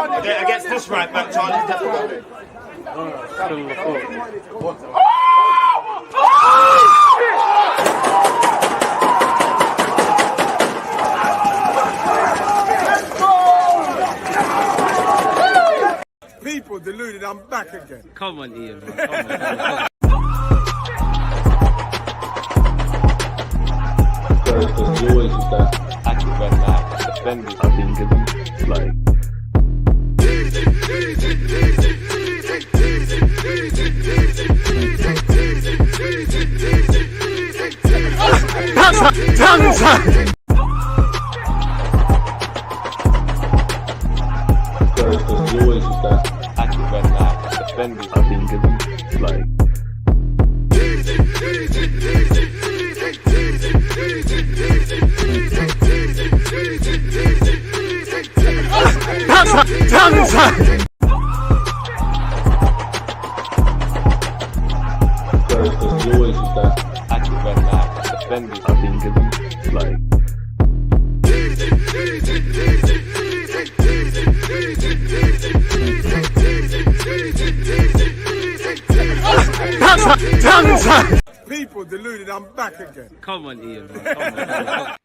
Against this right back, Charlie, definitely. People deluded, I'm back again. Come on, Ian, man. Come on. Because you always use that active red light defenders. I think it's like because you always use that active red light defenders. I think it's like because you always use that active red light defenders. I think it's like People deluded, I'm back again. Come on, Ian, man. Come on.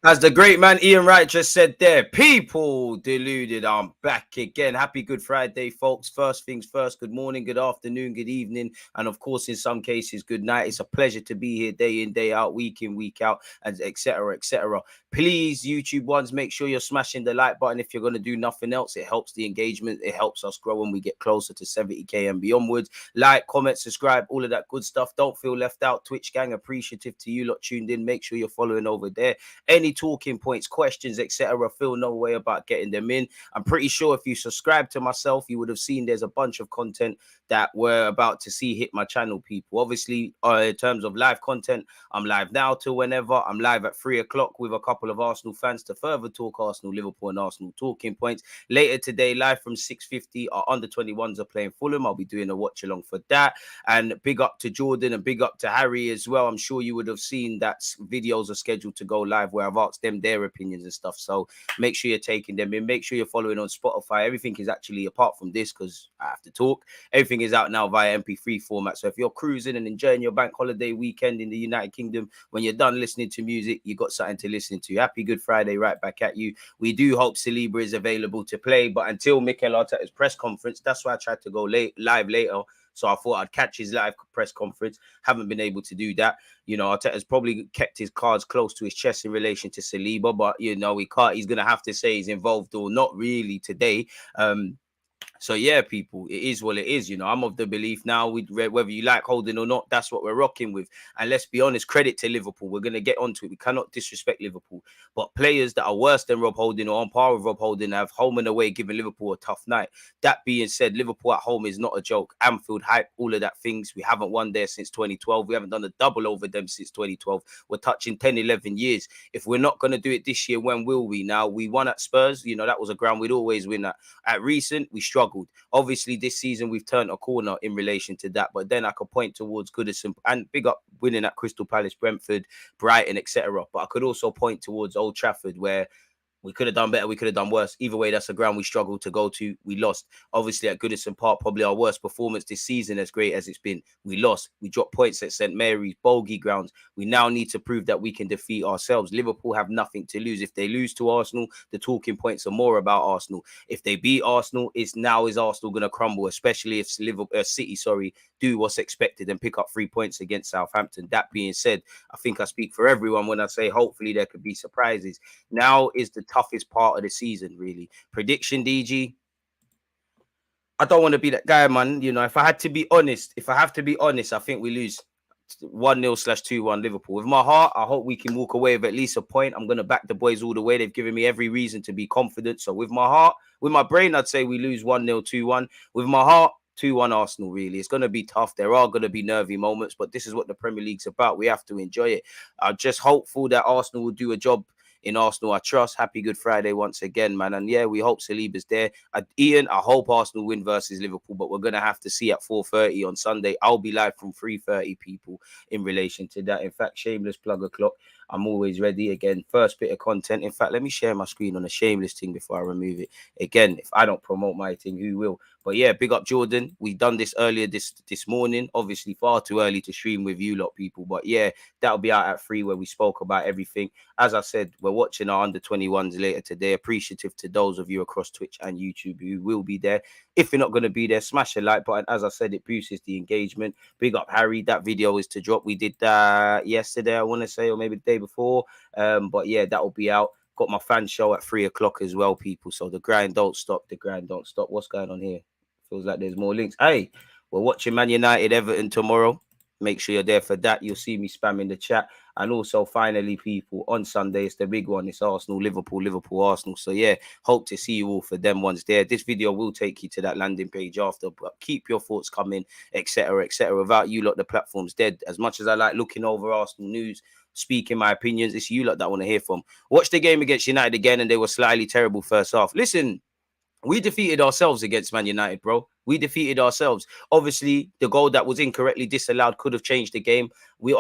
As the great man Ian Wright just said there, people deluded, I'm back again. Happy Good Friday, folks. First things first, good morning, good afternoon, good evening, and of course, in some cases, good night. It's a pleasure to be here day in, day out, week in, week out, and etc., etc. Please, YouTube ones, make sure you're smashing the like button. If you're going to do nothing else, it helps the engagement. It helps us grow when we get closer to 70k and beyondwards. Like, comment, subscribe, all of that good stuff. Don't feel left out. Twitch gang, appreciative to you lot tuned in. Make sure you're following over there. Any talking points, questions, etc., feel no way about getting them in. I'm pretty sure if you subscribe to myself, you would have seen there's a bunch of content that we're about to see hit my channel, people. Obviously, in terms of live content, I'm live now till whenever. I'm live at 3 o'clock with a couple of Arsenal fans to further talk Arsenal, Liverpool, and Arsenal talking points. Later today, live from 6:50, our under-21s are playing Fulham. I'll be doing a watch-along for that. And big up to Jordan and big up to Harry as well. I'm sure you would have seen that videos are scheduled to go live where I've asked them their opinions and stuff. So make sure you're taking them in. Make sure you're following on Spotify. Everything is actually, apart from this, because I have to talk, everything is out now via MP3 format. So if you're cruising and enjoying your bank holiday weekend in the United Kingdom, when you're done listening to music, you got something to listen to. Happy Good Friday right back at you. We do hope Saliba is available to play, but until Mikel Arteta's press conference, that's why I tried to go live later. So I thought I'd catch his live press conference. Haven't been able to do that. You know, Arteta's probably kept his cards close to his chest in relation to Saliba, but, you know, he's going to have to say he's involved or not really today. So, yeah, people, it is what it is. You know, I'm of the belief now, whether you like Holding or not, that's what we're rocking with. And let's be honest, credit to Liverpool. We're going to get onto it. We cannot disrespect Liverpool. But players that are worse than Rob Holding or on par with Rob Holding have home and away given Liverpool a tough night. That being said, Liverpool at home is not a joke. Anfield hype, all of that things. We haven't won there since 2012. We haven't done a double over them since 2012. We're touching 10, 11 years. If we're not going to do it this year, when will we? Now, we won at Spurs. You know, that was a ground we'd always win at. At recent, we struggled. Obviously, this season we've turned a corner in relation to that, but then I could point towards Goodison and big up winning at Crystal Palace, Brentford, Brighton, etc. But I could also point towards Old Trafford, where we could have done better, we could have done worse. Either way, that's a ground we struggled to go to. We lost. Obviously, at Goodison Park, probably our worst performance this season, as great as it's been. We lost. We dropped points at St Mary's, bogey grounds. We now need to prove that we can defeat ourselves. Liverpool have nothing to lose. If they lose to Arsenal, the talking points are more about Arsenal. If they beat Arsenal, is Arsenal going to crumble, especially if City, do what's expected and pick up 3 points against Southampton. That being said, I think I speak for everyone when I say hopefully there could be surprises. Now is the toughest part of the season, really. Prediction, DG. I don't want to be that guy, man. You know, if I have to be honest, I think we lose 1-0/2-1 Liverpool. With my heart, I hope we can walk away with at least a point. I'm going to back the boys all the way. They've given me every reason to be confident. So with my heart, with my brain, I'd say we lose 1-0, 2-1. With my heart, 2-1 Arsenal, really. It's going to be tough. There are going to be nervy moments, but this is what the Premier League's about. We have to enjoy it. I'm just hopeful that Arsenal will do a job In Arsenal, I trust. Happy Good Friday once again, man. And yeah, we hope Saliba's there. Ian, I hope Arsenal win versus Liverpool, but we're going to have to see at 4:30 on Sunday. I'll be live from 3:30, people, in relation to that. In fact, shameless plug o'clock. I'm always ready. Again, first bit of content. In fact, let me share my screen on a shameless thing before I remove it. Again, if I don't promote my thing, who will? But yeah, big up Jordan. We done this earlier this morning. Obviously, far too early to stream with you lot, people. But yeah, that'll be out at 3 where we spoke about everything. As I said, we're watching our under 21s later today. Appreciative to those of you across Twitch and YouTube who will be there. If you're not going to be there, smash the like button. As I said, it boosts the engagement. Big up Harry. That video is to drop. We did that yesterday, I want to say, or maybe the day before. But yeah, that will be out. Got my fan show at 3 o'clock as well, people. So the grind don't stop. The grind don't stop. What's going on here? Feels like there's more links. Hey, we're watching Man United Everton tomorrow. Make sure you're there for that. You'll see me spamming the chat. And also, finally, people, on Sunday, it's the big one. It's Arsenal, Liverpool, Liverpool, Arsenal. So, yeah, hope to see you all for them ones there. This video will take you to that landing page after, but keep your thoughts coming, etc., etc. Without you lot, the platform's dead. As much as I like looking over Arsenal news, speaking my opinions, it's you lot that I want to hear from. Watch the game against United again, and they were slightly terrible first half. Listen, we defeated ourselves against Man United, bro. We defeated ourselves. Obviously, the goal that was incorrectly disallowed could have changed the game. We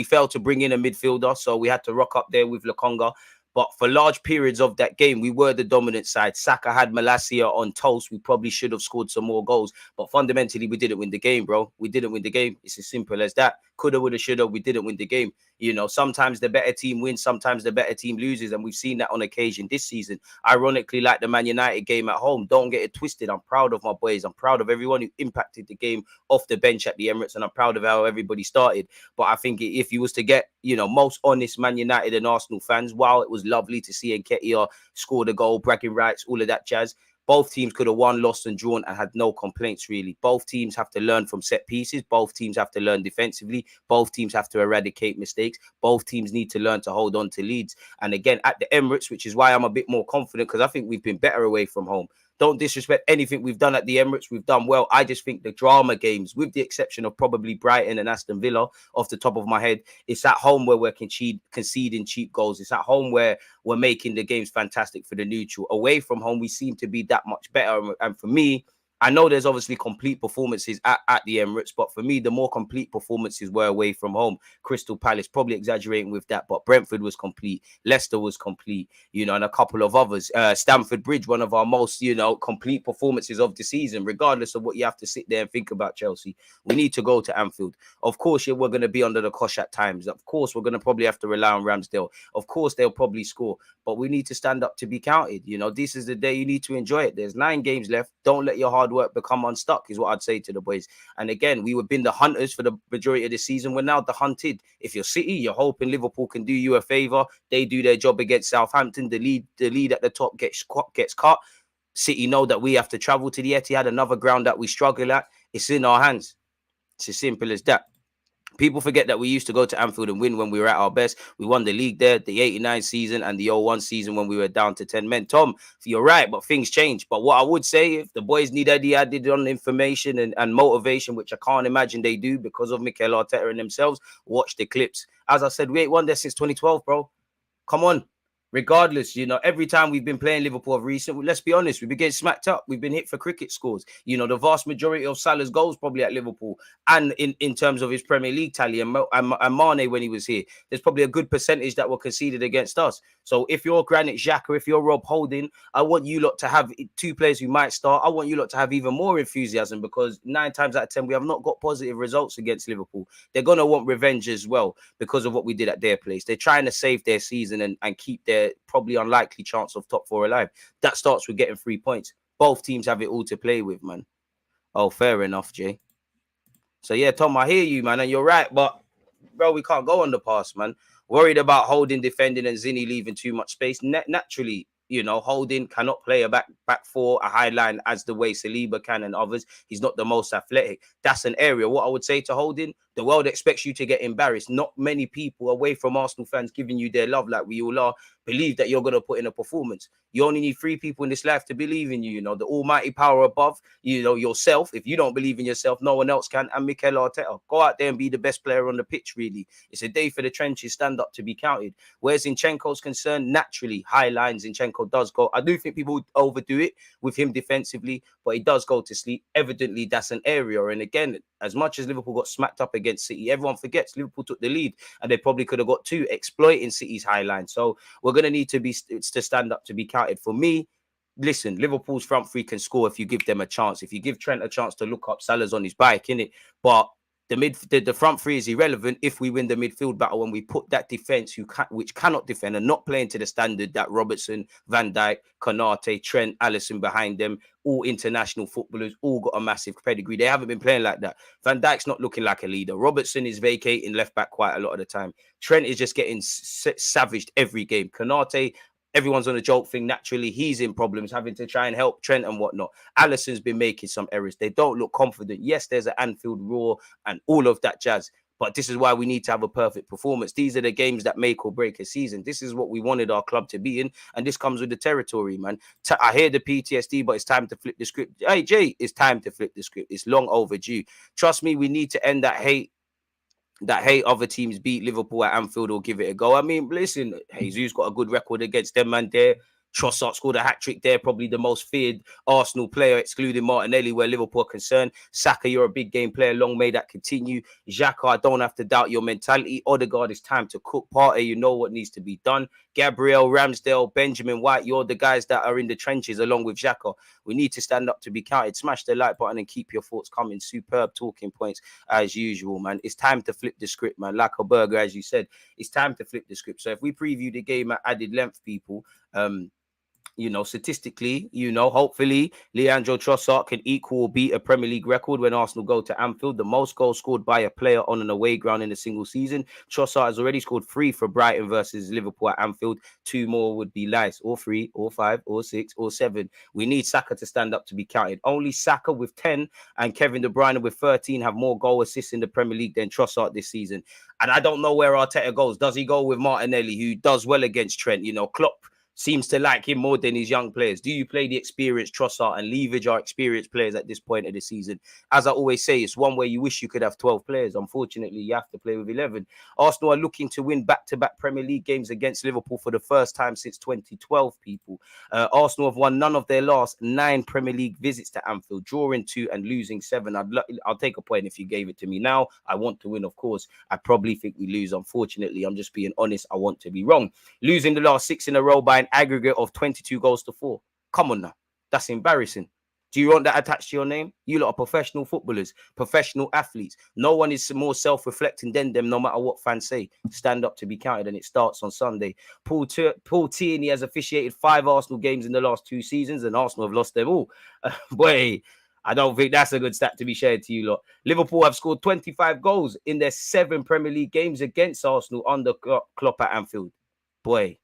failed to bring in a midfielder, so we had to rock up there with Lokonga. But for large periods of that game, we were the dominant side. Saka had Malacia on toast. We probably should have scored some more goals. But fundamentally, we didn't win the game, bro. We didn't win the game. It's as simple as that. Coulda, woulda, shoulda. We didn't win the game. You know, sometimes the better team wins. Sometimes the better team loses. And we've seen that on occasion this season. Ironically, like the Man United game at home. Don't get it twisted. I'm proud of my boys. I'm proud of everyone who impacted the game off the bench at the Emirates. And I'm proud of how everybody started. But I think if you was to get, you know, most honest Man United and Arsenal fans, while it was lovely to see Nketiah score the goal, bragging rights, all of that jazz, both teams could have won, lost and drawn and had no complaints, really. Both teams have to learn from set pieces. Both teams have to learn defensively. Both teams have to eradicate mistakes. Both teams need to learn to hold on to leads. And again, at the Emirates, which is why I'm a bit more confident, because I think we've been better away from home. Don't disrespect anything we've done at the Emirates. We've done well. I just think the drama games, with the exception of probably Brighton and Aston Villa, off the top of my head, it's at home where we're conceding cheap goals. It's at home where we're making the games fantastic for the neutral. Away from home, we seem to be that much better. And for me, I know there's obviously complete performances at the Emirates, but for me, the more complete performances were away from home. Crystal Palace, probably exaggerating with that, but Brentford was complete. Leicester was complete, you know, and a couple of others. Stamford Bridge, one of our most, you know, complete performances of the season, regardless of what you have to sit there and think about Chelsea. We need to go to Anfield. Of course, yeah, we're going to be under the cosh at times. Of course, we're going to probably have to rely on Ramsdale. Of course, they'll probably score, but we need to stand up to be counted. You know, this is the day you need to enjoy it. There's 9 games left. Don't let your hard work become unstuck, is what I'd say to the boys. And again, we have been the hunters for the majority of the season. We're now the hunted. If you're City, you're hoping Liverpool can do you a favor. They do their job against Southampton. The lead at the top gets cut. City know that we have to travel to the Etihad, another ground that we struggle at. It's in our hands. It's as simple as that. People forget that we used to go to Anfield and win when we were at our best. We won the league there, the 89 season and the 01 season when we were down to 10 men. Tom, you're right, but things change. But what I would say, if the boys need any added on information and motivation, which I can't imagine they do because of Mikel Arteta and themselves, watch the clips. As I said, we ain't won there since 2012, bro. Come on. Regardless, you know, every time we've been playing Liverpool of recent, let's be honest, we've been getting smacked up. We've been hit for cricket scores. You know, the vast majority of Salah's goals probably at Liverpool, and in terms of his Premier League tally, and Mane when he was here, there's probably a good percentage that were conceded against us. So if you're Granit Xhaka, if you're Rob Holding, I want you lot to have 2 players who might start. I want you lot to have even more enthusiasm, because 9 times out of 10, we have not got positive results against Liverpool. They're going to want revenge as well because of what we did at their place. They're trying to save their season and keep their probably unlikely chance of top 4 alive. That starts with getting 3 points. Both teams have it all to play with, man. Oh, fair enough, Jay. So yeah, Tom, I hear you, man, and you're right, but bro, we can't go on the pass, man. Worried about Holding defending and Zinni leaving too much space. Naturally, you know, Holding cannot play a back 4, a high line as the way Saliba can and others. He's not the most athletic. That's an area. What I would say to Holding, The world expects you to get embarrassed. Not many people away from Arsenal fans giving you their love like we all are believe that you're going to put in a performance. You only need 3 people in this life to believe in you, you know, the almighty power above, you know, yourself. If you don't believe in yourself, no one else can. And Mikel Arteta, go out there and be the best player on the pitch, really. It's a day for the trenches, stand up to be counted. Where Zinchenko's concerned, naturally, high line, Zinchenko does go. I do think people overdo it with him defensively, but he does go to sleep. Evidently, that's an area. And again, as much as Liverpool got smacked up against City, everyone forgets Liverpool took the lead and they probably could have got 2, exploiting City's high line. So we're going to need to stand up to be counted. For me, listen, Liverpool's front 3 can score if you give them a chance. If you give Trent a chance to look up, Salah's on his bike, innit? But the front 3 is irrelevant if we win the midfield battle and we put that defense which cannot defend and not playing to the standard that Robertson, Van Dijk, Konate, Trent, Alisson behind them, all international footballers, all got a massive pedigree. They haven't been playing like that. Van Dijk's not looking like a leader. Robertson is vacating left back quite a lot of the time. Trent is just getting savaged every game. Konate, everyone's on a joke thing. Naturally, he's in problems, having to try and help Trent and whatnot. Alisson's been making some errors. They don't look confident. Yes, there's an Anfield roar and all of that jazz. But this is why we need to have a perfect performance. These are the games that make or break a season. This is what we wanted our club to be in. And this comes with the territory, man. I hear the PTSD, but it's time to flip the script. Hey, Jay, it's time to flip the script. It's long overdue. Trust me, we need to end that hate other teams beat Liverpool at Anfield or give it a go. I mean, listen, Jesus got a good record against them, man. There, Trossard scored a hat-trick there, probably the most feared Arsenal player, excluding Martinelli, where Liverpool are concerned. Saka, you're a big game player. Long may that continue. Xhaka, I don't have to doubt your mentality. Odegaard, it's time to cook. Partey, you know what needs to be done. Gabriel, Ramsdale, Benjamin White, you're the guys that are in the trenches along with Xhaka. We need to stand up to be counted. Smash the like button and keep your thoughts coming. Superb talking points as usual, man. It's time to flip the script, man. Like a burger, as you said, it's time to flip the script. So if we preview the game at added length, people, you know, statistically, you know, hopefully Leandro Trossard can equal or beat a Premier League record when Arsenal go to Anfield. The most goals scored by a player on an away ground in a single season. Trossard has already scored 3 for Brighton versus Liverpool at Anfield. 2 more would be nice, or 3, or 5, or 6, or 7. We need Saka to stand up to be counted. Only Saka with 10 and Kevin De Bruyne with 13 have more goal assists in the Premier League than Trossard this season. And I don't know where Arteta goes. Does he go with Martinelli, who does well against Trent? You know, Klopp seems to like him more than his young players. Do you play the experienced Trossard and leverage our experienced players at this point of the season? As I always say, it's one way you wish you could have 12 players. Unfortunately, you have to play with 11. Arsenal are looking to win back-to-back Premier League games against Liverpool for the first time since 2012, people. Arsenal have won none of their last 9 Premier League visits to Anfield, drawing 2 and losing 7. I'll take a point if you gave it to me now. I want to win, of course. I probably think we lose. Unfortunately, I'm just being honest. I want to be wrong. Losing the last 6 in a row by an aggregate of 22 goals to 4. Come on now. That's embarrassing. Do you want that attached to your name? You lot are professional footballers, professional athletes. No one is more self-reflecting than them, no matter what fans say. Stand up to be counted, and it starts on Sunday. Paul Tierney has officiated 5 Arsenal games in the last 2 seasons, and Arsenal have lost them all. Boy, I don't think that's a good stat to be shared to you lot. Liverpool have scored 25 goals in their 7 Premier League games against Arsenal under Klopp at Anfield. Boy.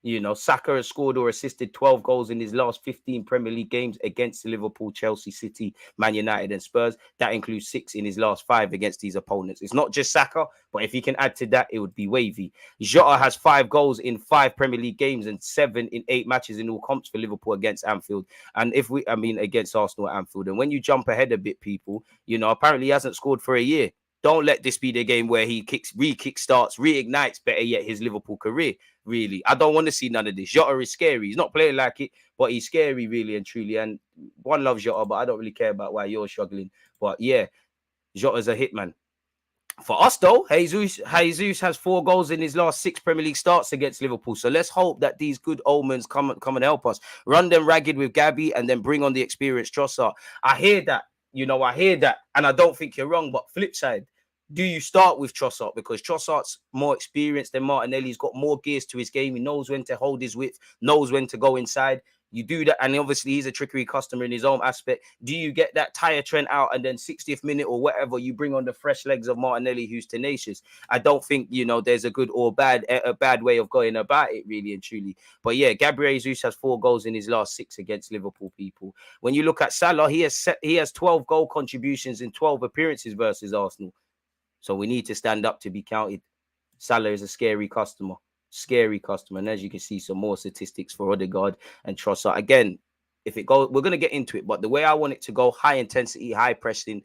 You know, Saka has scored or assisted 12 goals in his last 15 Premier League games against Liverpool, Chelsea, City, Man United and Spurs. That includes 6 in his last 5 against these opponents. It's not just Saka, but if he can add to that, it would be wavy. Jota has 5 goals in 5 Premier League games and 7 in 8 matches in all comps for Liverpool against Anfield. And against Arsenal at Anfield. And when you jump ahead a bit, people, you know, apparently he hasn't scored for a year. Don't let this be the game where he re-kickstarts, reignites, better yet, his Liverpool career, really. I don't want to see none of this. Jota is scary. He's not playing like it, but he's scary, really and truly. And one loves Jota, but I don't really care about why you're struggling. But yeah, Jota's a hitman. For us, though, Jesus has 4 goals in his last 6 Premier League starts against Liverpool. So let's hope that these good omens come and help us. Run them ragged with Gabby and then bring on the experienced Trossard. I hear that. You know, I hear that. And I don't think you're wrong. But flip side, do you start with Trossard? Because Trossard's more experienced than Martinelli. He's got more gears to his game. He knows when to hold his width, knows when to go inside. You do that, and obviously he's a trickery customer in his own aspect. Do you get that tire Trent out and then 60th minute or whatever, you bring on the fresh legs of Martinelli, who's tenacious? I don't think, you know, there's a good or a bad way of going about it, really and truly. But yeah, Gabriel Jesus has 4 goals in his last 6 against Liverpool, people. When you look at Salah, he has 12 goal contributions in 12 appearances versus Arsenal. So we need to stand up to be counted. Salah is a scary customer. Scary customer. And as you can see, some more statistics for Odegaard and Trossard. Again, if it goes, we're going to get into it. But the way I want it to go, high intensity, high pressing,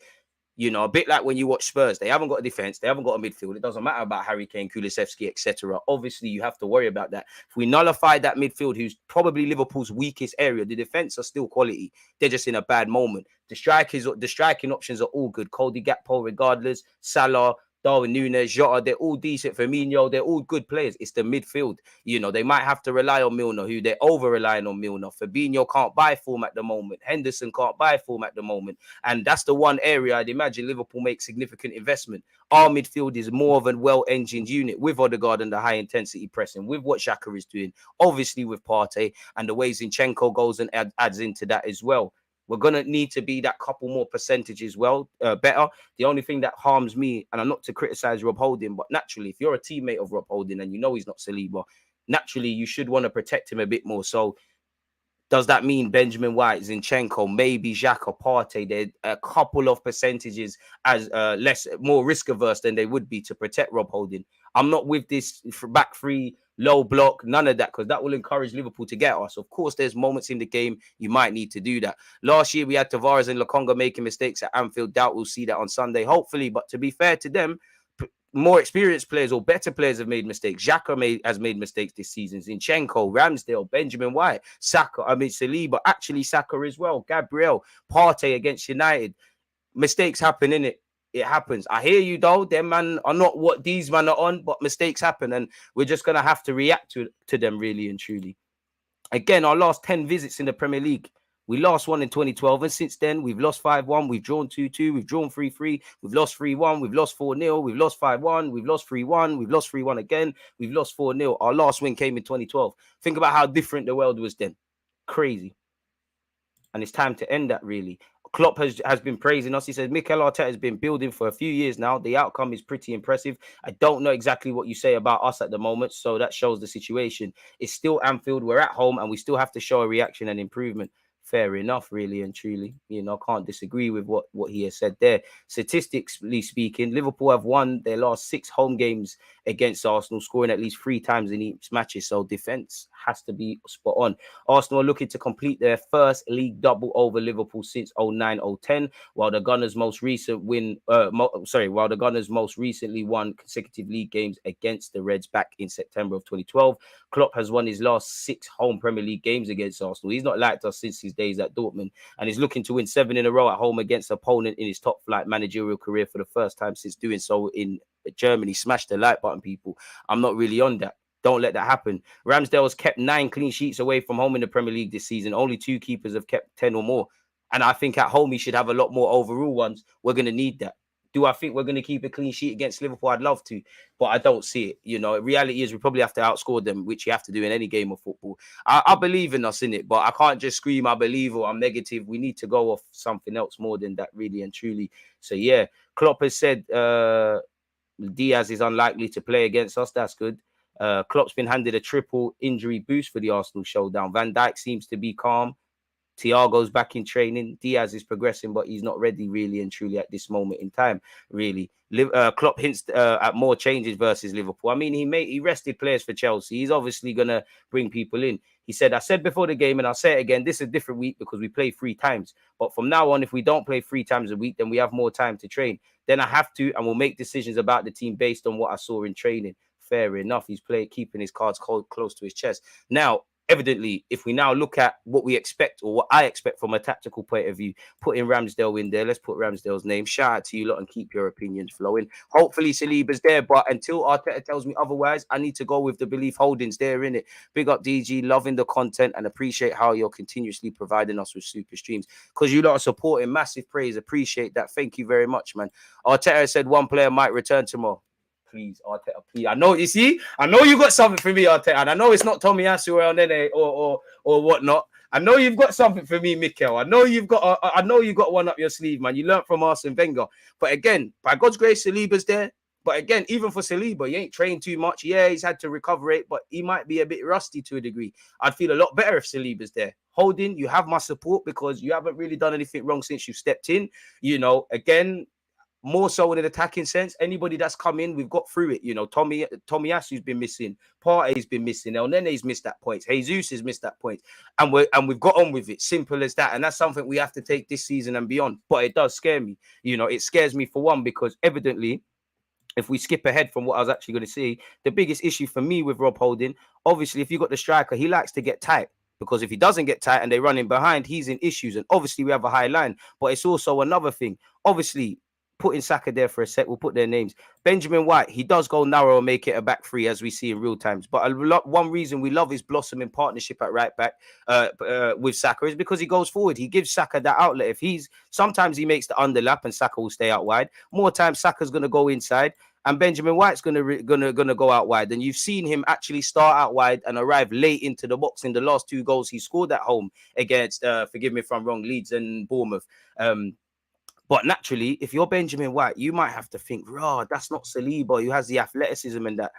you know, a bit like when you watch Spurs, they haven't got a defense, they haven't got a midfield. It doesn't matter about Harry Kane, Kulusevski, etc. Obviously, you have to worry about that. If we nullify that midfield, who's probably Liverpool's weakest area, the defense are still quality. They're just in a bad moment. The striking options are all good. Cody Gakpo, regardless, Salah, Darwin Núñez, Jota, they're all decent. Firmino, they're all good players. It's the midfield. You know, they might have to rely on Milner, who they're over-relying on Milner. Fabinho can't buy form at the moment. Henderson can't buy form at the moment. And that's the one area I'd imagine Liverpool make significant investment. Our midfield is more of a well-engined unit with Odegaard and the high-intensity pressing, with what Xhaka is doing, obviously with Partey, and the way Zinchenko goes and adds into that as well. We're going to need to be that couple more percentage as well, better. The only thing that harms me, and I'm not to criticize Rob Holding, but naturally, if you're a teammate of Rob Holding and you know he's not Saliba, naturally, you should want to protect him a bit more. So does that mean Benjamin White, Zinchenko, maybe Xhaka, Partey, they're a couple of percentages as more risk averse than they would be to protect Rob Holding? I'm not with this back three, low block, none of that, because that will encourage Liverpool to get us. Of course, there's moments in the game you might need to do that. Last year, we had Tavares and Lokonga making mistakes at Anfield. Doubt we'll see that on Sunday, hopefully. But to be fair to them, more experienced players or better players have made mistakes. Xhaka has made mistakes this season. Zinchenko, Ramsdale, Benjamin White, Saliba, actually Saka as well, Gabriel, Partey against United. Mistakes happen, innit? It happens. I hear you, though. Them man are not what these men are on, but mistakes happen, and we're just going to have to react to them, really and truly. Again, our last 10 visits in the Premier League, we lost one in 2012, and since then, we've lost 5-1, we've drawn 2-2, we've drawn 3-3, we've lost 3-1, we've lost 4-0, we've lost 5-1, we've lost 3-1, we've lost 3-1 again, we've lost 4-0. Our last win came in 2012. Think about how different the world was then. Crazy. And it's time to end that, really. Klopp has been praising us. He says Mikel Arteta has been building for a few years now. The outcome is pretty impressive. I don't know exactly what you say about us at the moment, so that shows the situation. It's still Anfield. We're at home, and we still have to show a reaction and improvement. Fair enough, really and truly. You know, can't disagree with what he has said there. Statistically speaking, Liverpool have won their last 6 home games against Arsenal, scoring at least 3 times in each matches. So defense has to be spot on. Arsenal are looking to complete their first league double over Liverpool since 09-010, while the Gunners most recently won consecutive league games against the Reds back in September of 2012. Klopp has won his last 6 home Premier League games against Arsenal. He's not liked us since his days at Dortmund, and he's looking to win 7 in a row at home against an opponent in his top flight managerial career for the first time since doing so in Germany. Smash the like button, people. I'm not really on that. Don't let that happen. Ramsdale has kept 9 clean sheets away from home in the Premier League this season. Only 2 keepers have kept 10 or more. And I think at home he should have a lot more overall ones. We're going to need that. Do I think we're going to keep a clean sheet against Liverpool? I'd love to, but I don't see it. You know, reality is we probably have to outscore them, which you have to do in any game of football. I believe in us, in it, but I can't just scream I believe or I'm negative. We need to go off something else more than that, really and truly. So, yeah, Klopp has said Diaz is unlikely to play against us. That's good. Klopp's been handed a triple injury boost for the Arsenal showdown. Van Dijk seems to be calm. Thiago's back in training. Diaz is progressing, but he's not ready really and truly at this moment in time, really. Klopp hints at more changes versus Liverpool. I mean, he rested players for Chelsea. He's obviously going to bring people in. He said, I said before the game, and I'll say it again, this is a different week because we play 3 times. But from now on, if we don't play 3 times a week, then we have more time to train. Then I have to, and we'll make decisions about the team based on what I saw in training. Fair enough. He's keeping his cards close to his chest. Now, evidently, if we now look at what we expect or what I expect from a tactical point of view, putting Ramsdale in there, let's put Ramsdale's name. Shout out to you lot and keep your opinions flowing. Hopefully Saliba's there, but until Arteta tells me otherwise, I need to go with the belief Holdings there, in it. Big up DG, loving the content and appreciate how you're continuously providing us with super streams because you lot are supporting. Massive praise, appreciate that. Thank you very much, man. Arteta said one player might return tomorrow. Please, Arteta, please. I know, you see, I know you got something for me, Arteta, and I know it's not Tomiyasu or whatnot. I know you've got something for me, Mikel. I know you got one up your sleeve, man. You learned from Arsene Wenger. But again, by God's grace, Saliba's there. But again, even for Saliba, he ain't trained too much. Yeah, he's had to recover it, but he might be a bit rusty to a degree. I'd feel a lot better if Saliba's there. Holding, you have my support because you haven't really done anything wrong since you stepped in. You know, again, more so in an attacking sense. Anybody that's come in, we've got through it. You know, Tomiyasu's been missing, Partey's been missing, El Nene's missed that point, Jesus has missed that point, and we've got on with it. Simple as that. And that's something we have to take this season and beyond. But it does scare me. You know, it scares me for one, because evidently, if we skip ahead from what I was actually going to say, the biggest issue for me with Rob Holding, obviously, if you've got the striker, he likes to get tight. Because if he doesn't get tight and they run in behind, he's in issues. And obviously, we have a high line. But it's also another thing. Obviously, putting Saka there for a sec, we'll put their names. Benjamin White, he does go narrow and make it a back three, as we see in real times. But one reason we love his blossoming partnership at right back with Saka is because he goes forward. He gives Saka that outlet. Sometimes he makes the underlap and Saka will stay out wide. More times, Saka's going to go inside. And Benjamin White's gonna go out wide. And you've seen him actually start out wide and arrive late into the box in the last 2 goals he scored at home against, forgive me if I'm wrong, Leeds and Bournemouth. But naturally, if you're Benjamin White, you might have to think, that's not Saliba, who has the athleticism and that.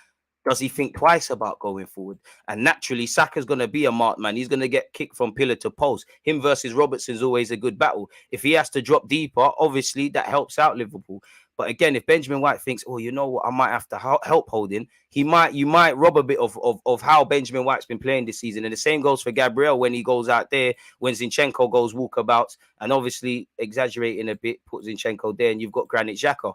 Does he think twice about going forward? And naturally, Saka's going to be a marked man. He's going to get kicked from pillar to post. Him versus Robertson's always a good battle. If he has to drop deeper, obviously, that helps out Liverpool. But again, if Benjamin White thinks, you know what, I might have to help Holding, you might rob a bit of how Benjamin White's been playing this season. And the same goes for Gabriel when he goes out there, when Zinchenko goes walkabouts, and obviously exaggerating a bit, put Zinchenko there, and you've got Granit Xhaka.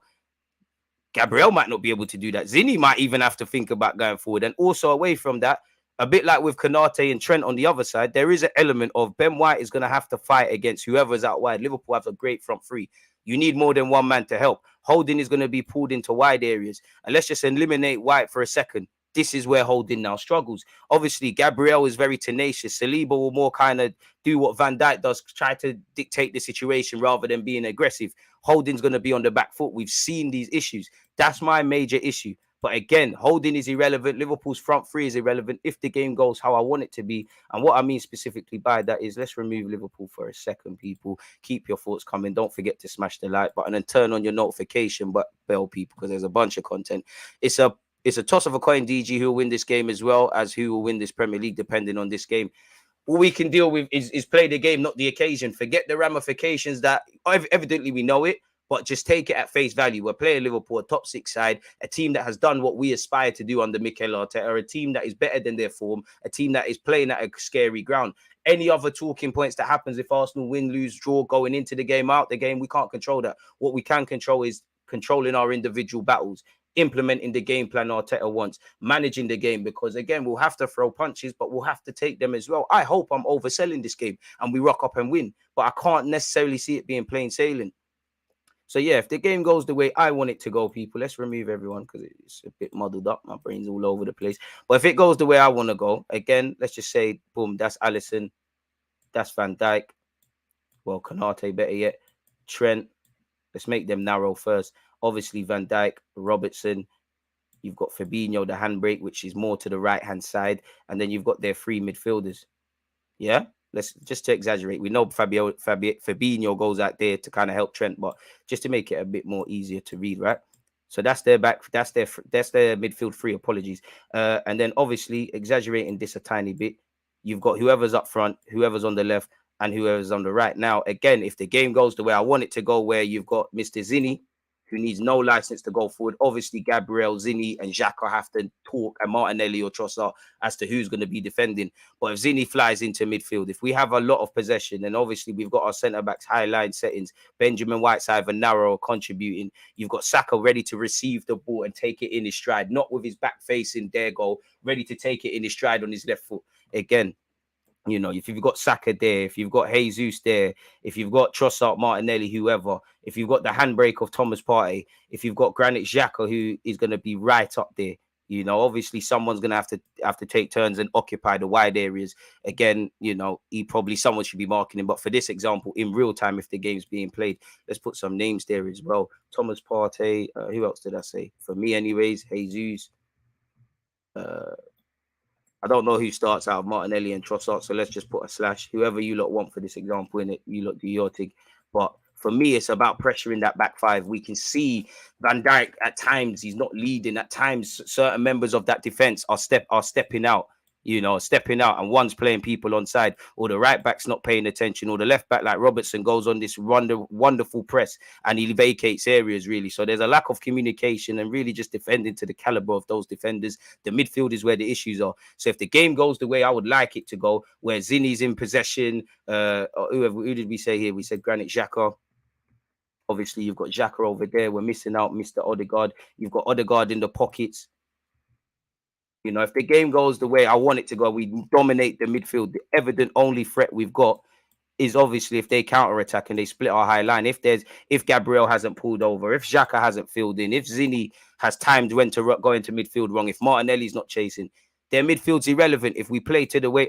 Gabriel might not be able to do that. Zini might even have to think about going forward. And also away from that, a bit like with Konate and Trent on the other side, there is an element of Ben White is going to have to fight against whoever's out wide. Liverpool have a great front three. You need more than one man to help. Holding is going to be pulled into wide areas. And let's just eliminate White for a second. This is where Holding now struggles. Obviously, Gabriel is very tenacious. Saliba will more kind of do what Van Dijk does, try to dictate the situation rather than being aggressive. Holding's going to be on the back foot. We've seen these issues. That's my major issue. But again, Holding is irrelevant. Liverpool's front three is irrelevant if the game goes how I want it to be. And what I mean specifically by that is, let's remove Liverpool for a second, people. Keep your thoughts coming. Don't forget to smash the like button and turn on your notification bell, people, because there's a bunch of content. It's a toss of a coin, DG, who will win this game as well as who will win this Premier League, depending on this game. All we can deal with is play the game, not the occasion. Forget the ramifications that evidently we know it, but just take it at face value. We're playing Liverpool, a top 6 side, a team that has done what we aspire to do under Mikel Arteta, a team that is better than their form, a team that is playing at a scary ground. Any other talking points that happens if Arsenal win, lose, draw, going into the game, out the game, we can't control that. What we can control is controlling our individual battles, implementing the game plan Arteta wants, managing the game, because again, we'll have to throw punches, but we'll have to take them as well. I hope I'm overselling this game and we rock up and win, but I can't necessarily see it being plain sailing. So yeah, if the game goes the way I want it to go, people, let's remove everyone because it's a bit muddled up. My brain's all over the place. But if it goes the way I want to go, again, let's just say, boom, that's Alisson, that's Van Dijk. Well, Konate, better yet, Trent. Let's make them narrow first. Obviously, Van Dijk, Robertson. You've got Fabinho, the handbrake, which is more to the right-hand side. And then you've got their 3 midfielders. Yeah? Let's just to exaggerate. We know Fabinho goes out there to kind of help Trent, but just to make it a bit more easier to read, right? So that's their back. That's their midfield 3. Apologies. And then obviously exaggerating this a tiny bit, you've got whoever's up front, whoever's on the left, and whoever's on the right. Now, again, if the game goes the way I want it to go, where you've got Mr. Zini, who needs no license to go forward. Obviously, Gabriel, Zini, and Xhaka have to talk, and Martinelli or Trossard, as to who's going to be defending. But if Zini flies into midfield, if we have a lot of possession, then obviously we've got our centre-backs high line settings. Benjamin White's either narrow or contributing. You've got Saka ready to receive the ball and take it in his stride, not with his back facing their goal, ready to take it in his stride on his left foot. Again, you know, if you've got Saka there, if you've got Jesus there, if you've got Trossard, Martinelli, whoever, if you've got the handbrake of Thomas Partey, if you've got Granit Xhaka, who is going to be right up there, you know, obviously someone's going to have to take turns and occupy the wide areas. Again, you know, someone should be marking him. But for this example, in real time, if the game's being played, let's put some names there as well. Thomas Partey, who else did I say? For me anyways, Jesus. I don't know who starts out of Martinelli and Trossard, so let's just put a slash. Whoever you lot want for this example, in it, you lot do your thing. But for me, it's about pressuring that back 5. We can see Van Dijk at times, he's not leading. At times, certain members of that defense are stepping out. you know, stepping out and one's playing people on side, or the right back's not paying attention, or the left back like Robertson goes on this wonderful press and he vacates areas really. So there's a lack of communication and really just defending to the caliber of those defenders. The midfield is where the issues are. So if the game goes the way I would like it to go, where Zinni's in possession, who did we say here? We said Granit Xhaka. Obviously, you've got Xhaka over there. We're missing out Mr. Odegaard. You've got Odegaard in the pockets. You know, if the game goes the way I want it to go, we dominate the midfield. The evident only threat we've got is obviously if they counter attack and they split our high line. If Gabriel hasn't pulled over, if Xhaka hasn't filled in, if Zinni has timed when to go into midfield wrong, if Martinelli's not chasing, their midfield's irrelevant if we play to the way.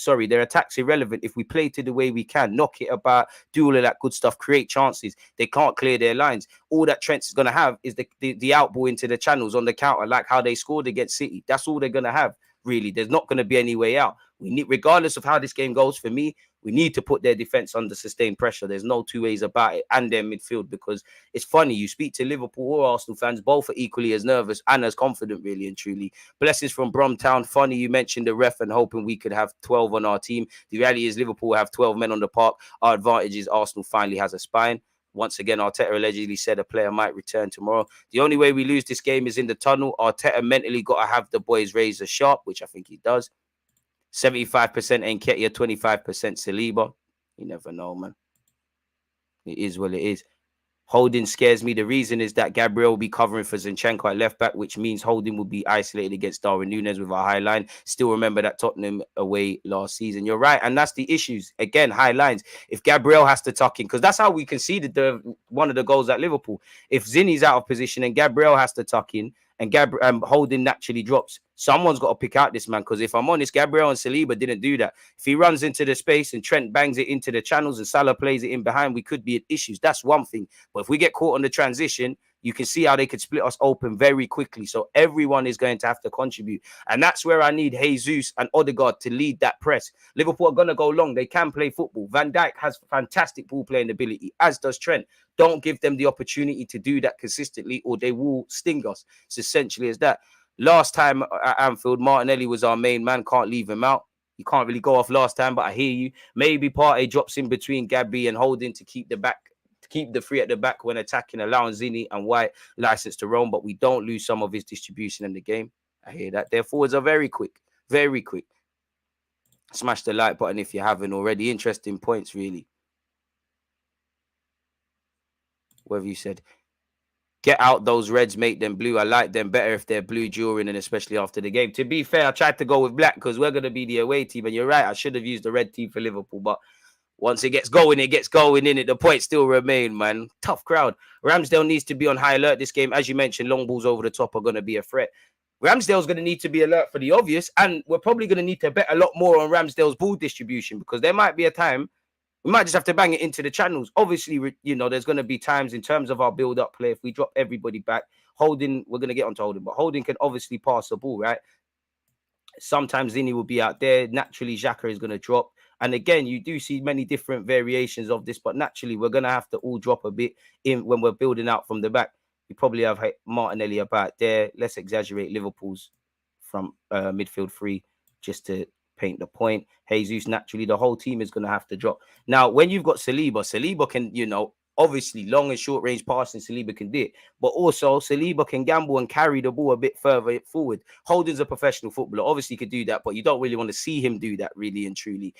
Their attack's irrelevant if we play to the way we can. Knock it about, do all of that good stuff, create chances. They can't clear their lines. All that Trent's going to have is the outball into the channels on the counter, like how they scored against City. That's all they're going to have, really. There's not going to be any way out. We need, regardless of how this game goes, for me, we need to put their defense under sustained pressure. There's no two ways about it, and their midfield, because it's funny. You speak to Liverpool or Arsenal fans, both are equally as nervous and as confident, really and truly. Blessings from Bromtown. Funny you mentioned the ref and hoping we could have 12 on our team. The reality is Liverpool have 12 men on the park. Our advantage is Arsenal finally has a spine. Once again, Arteta allegedly said a player might return tomorrow. The only way we lose this game is in the tunnel. Arteta mentally got to have the boys razor sharp, which I think he does. 75% Nketiah, 25% Saliba. You never know, man. It is what it is. Holding scares me. The reason is that Gabriel will be covering for Zinchenko at left back, which means Holding will be isolated against Darwin Núñez with our high line. Still remember that Tottenham away last season. You're right, and that's the issues. Again, high lines. If Gabriel has to tuck in, because that's how we conceded one of the goals at Liverpool. If Zinni's out of position and Gabriel has to tuck in, and Holding naturally drops, someone's got to pick out this man. Because if I'm honest, Gabriel and Saliba didn't do that. If he runs into the space and Trent bangs it into the channels and Salah plays it in behind, we could be at issues. That's one thing. But if we get caught on the transition, you can see how they could split us open very quickly. So everyone is going to have to contribute. And that's where I need Jesus and Odegaard to lead that press. Liverpool are going to go long. They can play football. Van Dijk has fantastic ball playing ability, as does Trent. Don't give them the opportunity to do that consistently or they will sting us. It's essentially as that. Last time at Anfield, Martinelli was our main man. Can't leave him out. You can't really go off last time, but I hear you. Maybe Partey drops in between Gabby and Holding to keep the three at the back when attacking, allowing Zinni and White license to roam, but we don't lose some of his distribution in the game. I hear that. Their forwards are very quick, very quick. Smash the like button if you haven't already. Interesting points, really. Whatever you said. Get out those reds, make them blue. I like them better if they're blue during and especially after the game. To be fair, I tried to go with black because we're going to be the away team. And you're right, I should have used the red team for Liverpool. But once it gets going, in it. The points still remain, man. Tough crowd. Ramsdale needs to be on high alert this game. As you mentioned, long balls over the top are going to be a threat. Ramsdale's going to need to be alert for the obvious. And we're probably going to need to bet a lot more on Ramsdale's ball distribution because there might be a time we might just have to bang it into the channels. Obviously, you know, there's going to be times in terms of our build-up play. If we drop everybody back, Holding, we're going to get onto Holding, but Holding can obviously pass the ball, right? Sometimes Zinni will be out there. Naturally, Xhaka is going to drop. And again, you do see many different variations of this, but naturally, we're going to have to all drop a bit in when we're building out from the back. You probably have Martinelli about there. Let's exaggerate Liverpool's from midfield three just to paint the point. Jesus, naturally, the whole team is going to have to drop. Now, when you've got Saliba can, you know, obviously long and short range passing, Saliba can do it. But also, Saliba can gamble and carry the ball a bit further forward. Holding's a professional footballer. Obviously, could do that, but you don't really want to see him do that, really and truly.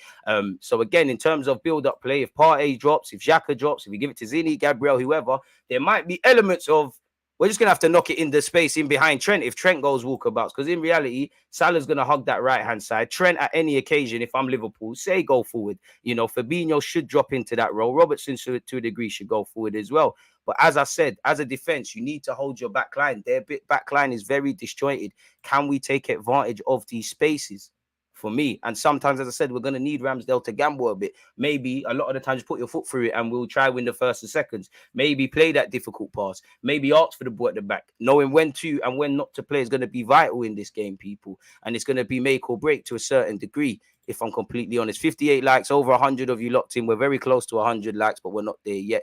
So again, in terms of build-up play, if Partey drops, if Xhaka drops, if we give it to Zinni, Gabriel, whoever, there might be elements of we're just going to have to knock it in the space in behind Trent if Trent goes walkabouts. Because in reality, Salah's going to hug that right-hand side. Trent, at any occasion, if I'm Liverpool, say go forward. You know, Fabinho should drop into that role. Robertson, to a degree, should go forward as well. But as I said, as a defense, you need to hold your back line. Their back line is very disjointed. Can we take advantage of these spaces? For me, and sometimes, as I said, we're going to need Ramsdale to gamble a bit. Maybe a lot of the times put your foot through it and we'll try win the first and seconds. Maybe play that difficult pass. Maybe ask for the ball at the back. Knowing when to and when not to play is going to be vital in this game, people. And it's going to be make or break to a certain degree, if I'm completely honest. 58 likes, over 100 of you locked in. We're very close to 100 likes, but we're not there yet.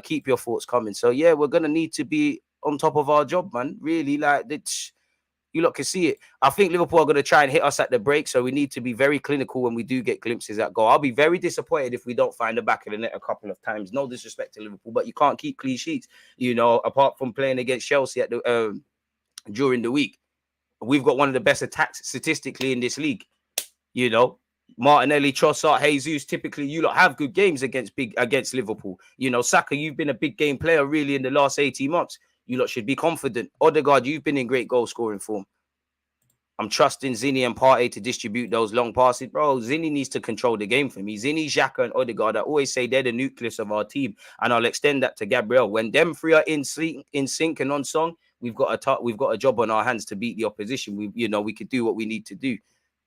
Keep your thoughts coming. So, yeah, we're going to need to be on top of our job, man. Really, like, You lot can see it. I think Liverpool are going to try and hit us at the break, so we need to be very clinical when we do get glimpses at goal. I'll be very disappointed if we don't find the back of the net a couple of times. No disrespect to Liverpool, but you can't keep clean sheets. You know, apart from playing against Chelsea at the during the week, we've got one of the best attacks statistically in this league. You know, Martinelli, Trossard, Jesus, typically you lot have good games against Liverpool. You know, Saka, you've been a big game player really in the last 18 months. You lot should be confident. Odegaard, you've been in great goal scoring form. I'm trusting Zinni and Partey to distribute those long passes. Bro, Zinni needs to control the game for me. Zinni, Xhaka, and Odegaard, I always say they're the nucleus of our team. And I'll extend that to Gabriel. When them three are in sync and on song, we've got a job on our hands to beat the opposition. We could do what we need to do.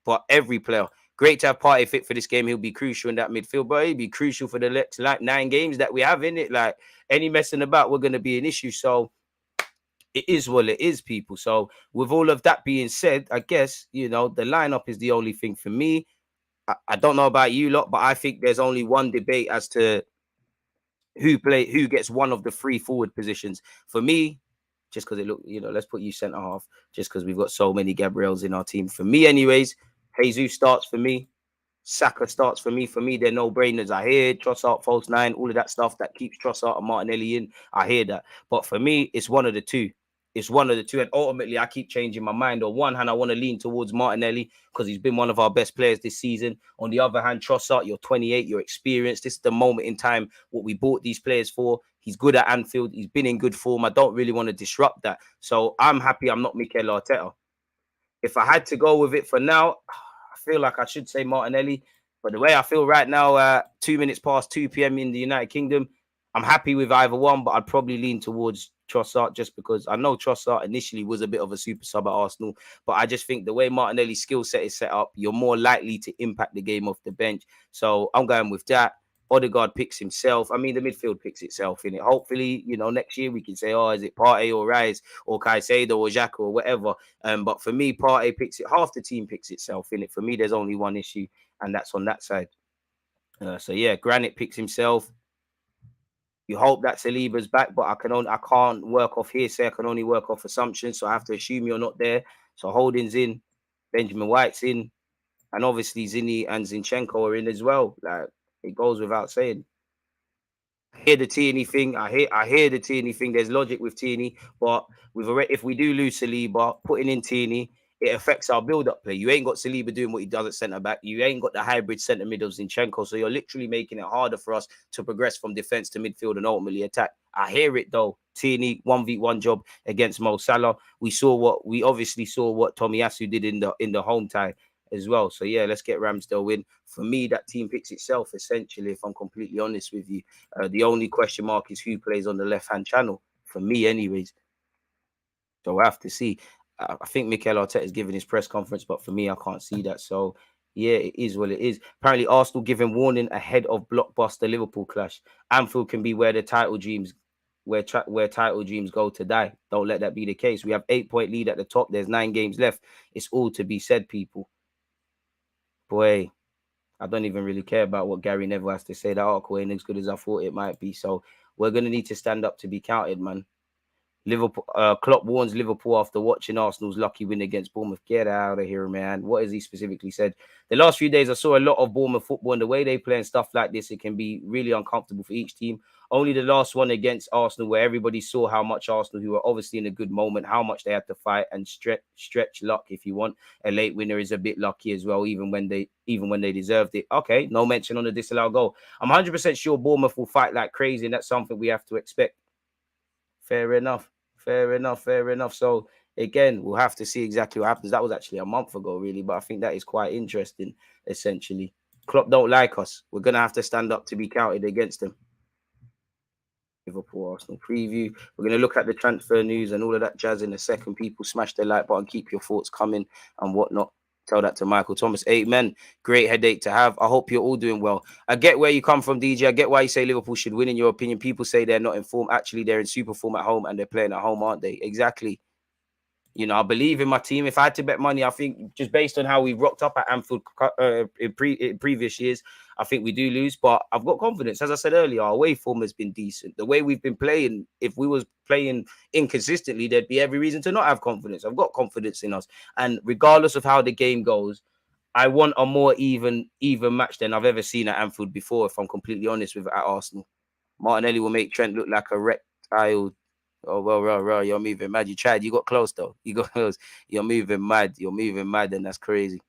But every player, great to have Partey fit for this game. He'll be crucial in that midfield, but he'll be crucial for the next 9 games that we have in it. Like, any messing about, we're going to be an issue. So it is what it is, people. So with all of that being said, I guess, the lineup is the only thing for me. I don't know about you lot, but I think there's only one debate as to who gets one of the 3 forward positions. For me, just because let's put you centre half, just because we've got so many Gabriels in our team. For me, anyways, Jesus starts for me. Saka starts for me. For me, they're no-brainers. I hear Trossard, false 9, all of that stuff that keeps Trossard and Martinelli in. I hear that. But for me, it's one of the two. It's one of the two. And ultimately, I keep changing my mind. On one hand, I want to lean towards Martinelli because he's been one of our best players this season. On the other hand, Trossard, you're 28, you're experienced. This is the moment in time what we bought these players for. He's good at Anfield. He's been in good form. I don't really want to disrupt that. So I'm happy I'm not Mikel Arteta. If I had to go with it for now, I feel like I should say Martinelli. But the way I feel right now, 2 minutes past 2 p.m. in the United Kingdom, I'm happy with either one, but I'd probably lean towards Trossard just because I know Trossard initially was a bit of a super sub at Arsenal, but I just think the way Martinelli's skill set is set up, you're more likely to impact the game off the bench. So I'm going with that. Odegaard picks himself. I mean, the midfield picks itself in it. Hopefully, next year we can say, is it Partey or Rice or Caicedo or Xhaka or whatever. But for me, Partey picks it. Half the team picks itself in it. For me, there's only one issue, and that's on that side. So yeah, Granit picks himself. You hope that Saliba's back, but I can't work off hearsay. I can only work off assumptions. So I have to assume you're not there. So Holding's in, Benjamin White's in, and obviously Zinni and Zinchenko are in as well. Like, it goes without saying. I hear the Tierney thing. I hear the Tierney thing. There's logic with Tierney, but if we do lose Saliba, putting in Tierney, it affects our build-up play. You ain't got Saliba doing what he does at centre-back. You ain't got the hybrid centre-mid of Zinchenko. So you're literally making it harder for us to progress from defence to midfield and ultimately attack. I hear it, though. Tierney, 1v1 job against Mo Salah. We obviously saw what Tomiyasu did in the home tie as well. So, yeah, let's get Ramsdale in. For me, that team picks itself, essentially, if I'm completely honest with you. The only question mark is who plays on the left-hand channel. For me, anyways. So we'll have to see. I think Mikel Arteta is giving his press conference, but for me, I can't see that. So, yeah, it is what it is. Apparently, Arsenal giving warning ahead of blockbuster Liverpool clash. Anfield can be where the title dreams, where title dreams go to die. Don't let that be the case. We have 8-point lead at the top. There's 9 games left. It's all to be said, people. Boy, I don't even really care about what Gary Neville has to say. That article ain't as good as I thought it might be. So we're going to need to stand up to be counted, man. Liverpool, Klopp warns Liverpool after watching Arsenal's lucky win against Bournemouth. Get out of here, man. What has he specifically said? The last few days, I saw a lot of Bournemouth football, and the way they play and stuff like this, it can be really uncomfortable for each team. Only the last one against Arsenal, where everybody saw how much Arsenal, who were obviously in a good moment, how much they had to fight and stretch luck, if you want. A late winner is a bit lucky as well, even when they deserved it. Okay, no mention on the disallowed goal. I'm 100% sure Bournemouth will fight like crazy, and that's something we have to expect. Fair enough. So, again, we'll have to see exactly what happens. That was actually a month ago, really, but I think that is quite interesting, essentially. Klopp don't like us. We're going to have to stand up to be counted against them. Liverpool Arsenal preview. We're going to look at the transfer news and all of that jazz in a second. People, smash the like button, keep your thoughts coming and whatnot. Tell that to Michael Thomas. Amen. Great headache to have. I hope you're all doing well. I get where you come from, DJ. I get why you say Liverpool should win, in your opinion. People say they're not in form. Actually, they're in super form at home and they're playing at home, aren't they? Exactly. I believe in my team. If I had to bet money, I think just based on how we rocked up at Anfield in previous years, I think we do lose, but I've got confidence. As I said earlier, our away form has been decent. The way we've been playing, if we was playing inconsistently, there'd be every reason to not have confidence. I've got confidence in us. And regardless of how the game goes, I want a more even match than I've ever seen at Anfield before, if I'm completely honest with it, at Arsenal. Martinelli will make Trent look like a reptile. Oh, well, you're moving mad. You tried. You got close, though. You got close. You're moving mad. You're moving mad, and that's crazy.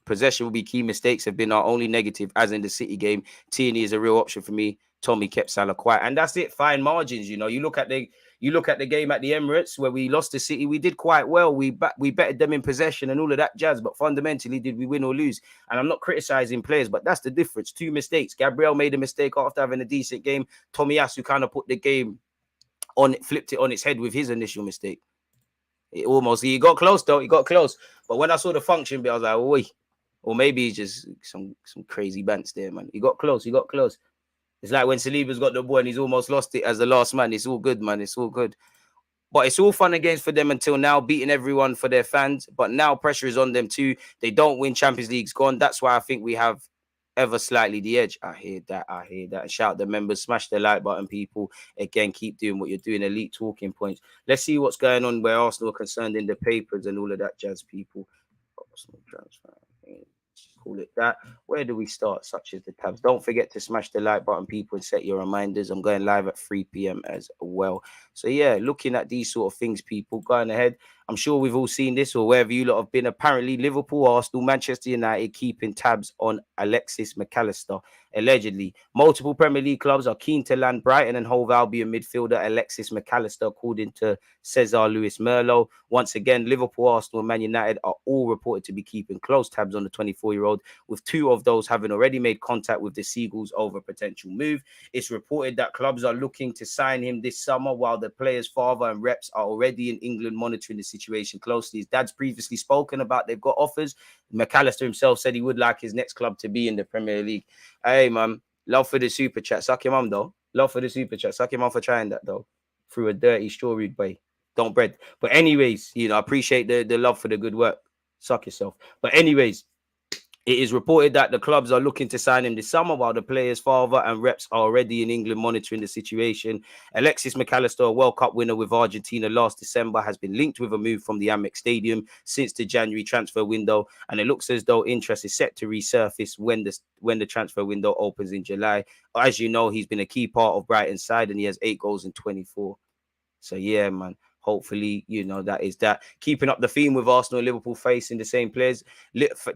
Possession will be key. Mistakes have been our only negative, as in the City game. Tierney is a real option for me. Tommy kept Salah quiet, and that's it. Fine margins, you know. You look at the game at the Emirates where we lost to City. We did quite well. We bettered them in possession and all of that jazz. But fundamentally, did we win or lose? And I'm not criticizing players, but that's the difference. 2 mistakes. Gabriel made a mistake after having a decent game. Tomiyasu kind of put the game on, flipped it on its head with his initial mistake. He got close though. He got close. But when I saw the function bit, I was like, oi. Or maybe he's just some crazy bants there, man. He got close. He got close. It's like when Saliba's got the ball and he's almost lost it as the last man. It's all good, man. It's all good. But it's all fun and games for them until now, beating everyone for their fans. But now pressure is on them too. They don't win. Champions League's gone. That's why I think we have ever slightly the edge. I hear that. And shout out the members. Smash the like button, people. Again, keep doing what you're doing. Elite talking points. Let's see what's going on where Arsenal are concerned in the papers and all of that jazz, people. Arsenal transfer. Call it that. Where do we start? Such as the tabs. Don't forget to smash the like button, people, and set your reminders. I'm going live at 3 p.m. as well. So yeah, looking at these sort of things, people, going ahead. I'm sure we've all seen this or wherever you lot have been. Apparently, Liverpool, Arsenal, Manchester United keeping tabs on Alexis McAllister. Allegedly, multiple Premier League clubs are keen to land Brighton and Hove Albion midfielder Alexis McAllister, according to Cesar Luis Merlo. Once again, Liverpool, Arsenal, and Man United are all reported to be keeping close tabs on the 24-year-old, with 2 of those having already made contact with the Seagulls over a potential move. It's reported that clubs are looking to sign him this summer, while the player's father and reps are already in England monitoring the situation closely. His dad's previously spoken about they've got offers. McAllister himself said he would like his next club to be in the Premier League. Hey, man, love for the super chat. Suck your mum, though. Love for the super chat. Suck your mum for trying that, though, through a dirty, straw-reed way. Don't bread. But anyways, you know, I appreciate the love for the good work. Suck yourself. But anyways, it is reported that the clubs are looking to sign him this summer, while the player's father and reps are already in England monitoring the situation. Alexis McAllister, a World Cup winner with Argentina last December, has been linked with a move from the Amex Stadium since the January transfer window, and it looks as though interest is set to resurface when the transfer window opens in July. As you know, he's been a key part of Brighton's side, and he has 8 goals in 24. So yeah, man. Hopefully, you know, that is that. Keeping up the theme with Arsenal and Liverpool facing the same players,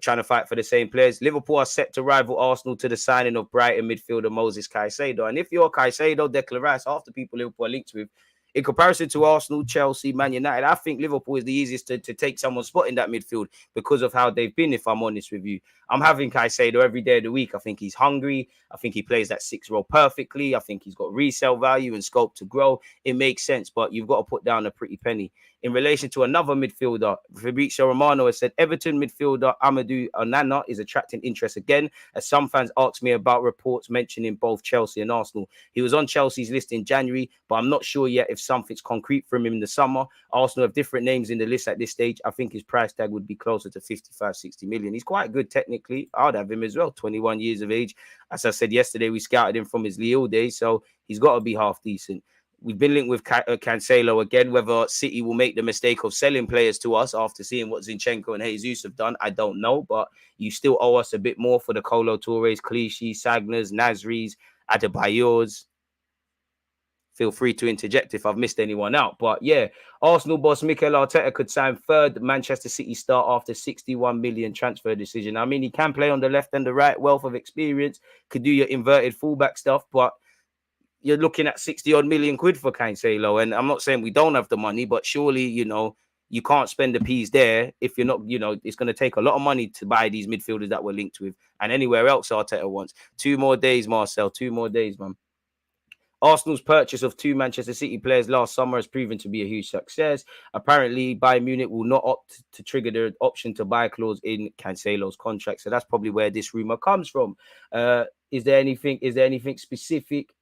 trying to fight for the same players. Liverpool are set to rival Arsenal to the signing of Brighton midfielder Moses Caicedo. And if you're Caicedo, Declan Rice, half the people Liverpool are linked with, in comparison to Arsenal, Chelsea, Man United, I think Liverpool is the easiest to take someone's spot in that midfield because of how they've been, if I'm honest with you. I'm having Caicedo every day of the week. I think he's hungry. I think he plays that 6 role perfectly. I think he's got resale value and scope to grow. It makes sense, but you've got to put down a pretty penny. In relation to another midfielder, Fabrizio Romano has said Everton midfielder Amadou Onana is attracting interest again, as some fans asked me about reports mentioning both Chelsea and Arsenal. He was on Chelsea's list in January, but I'm not sure yet if something's concrete from him in the summer. Arsenal have different names in the list at this stage. I think his price tag would be closer to 55, 60 million. He's quite good technically. I'd have him as well, 21 years of age. As I said yesterday, we scouted him from his Lille days, so he's got to be half decent. We've been linked with Cancelo again. Whether City will make the mistake of selling players to us after seeing what Zinchenko and Jesus have done, I don't know. But you still owe us a bit more for the Kolo Tourés, Clichy, Sagners, Nasris, Adebayors. Feel free to interject if I've missed anyone out. But yeah, Arsenal boss Mikel Arteta could sign third Manchester City star after 61 million transfer decision. I mean, he can play on the left and the right, wealth of experience, could do your inverted fullback stuff, but you're looking at 60 odd million quid for Cancelo. And I'm not saying we don't have the money, but surely, you know, you can't spend the peas there if you're not, you know, it's going to take a lot of money to buy these midfielders that we're linked with and anywhere else Arteta wants. 2 more days, Marcel, 2 more days, man. Arsenal's purchase of 2 Manchester City players last summer has proven to be a huge success. Apparently, Bayern Munich will not opt to trigger the option to buy clause in Cancelo's contract. So that's probably where this rumor comes from. Is there anything specific?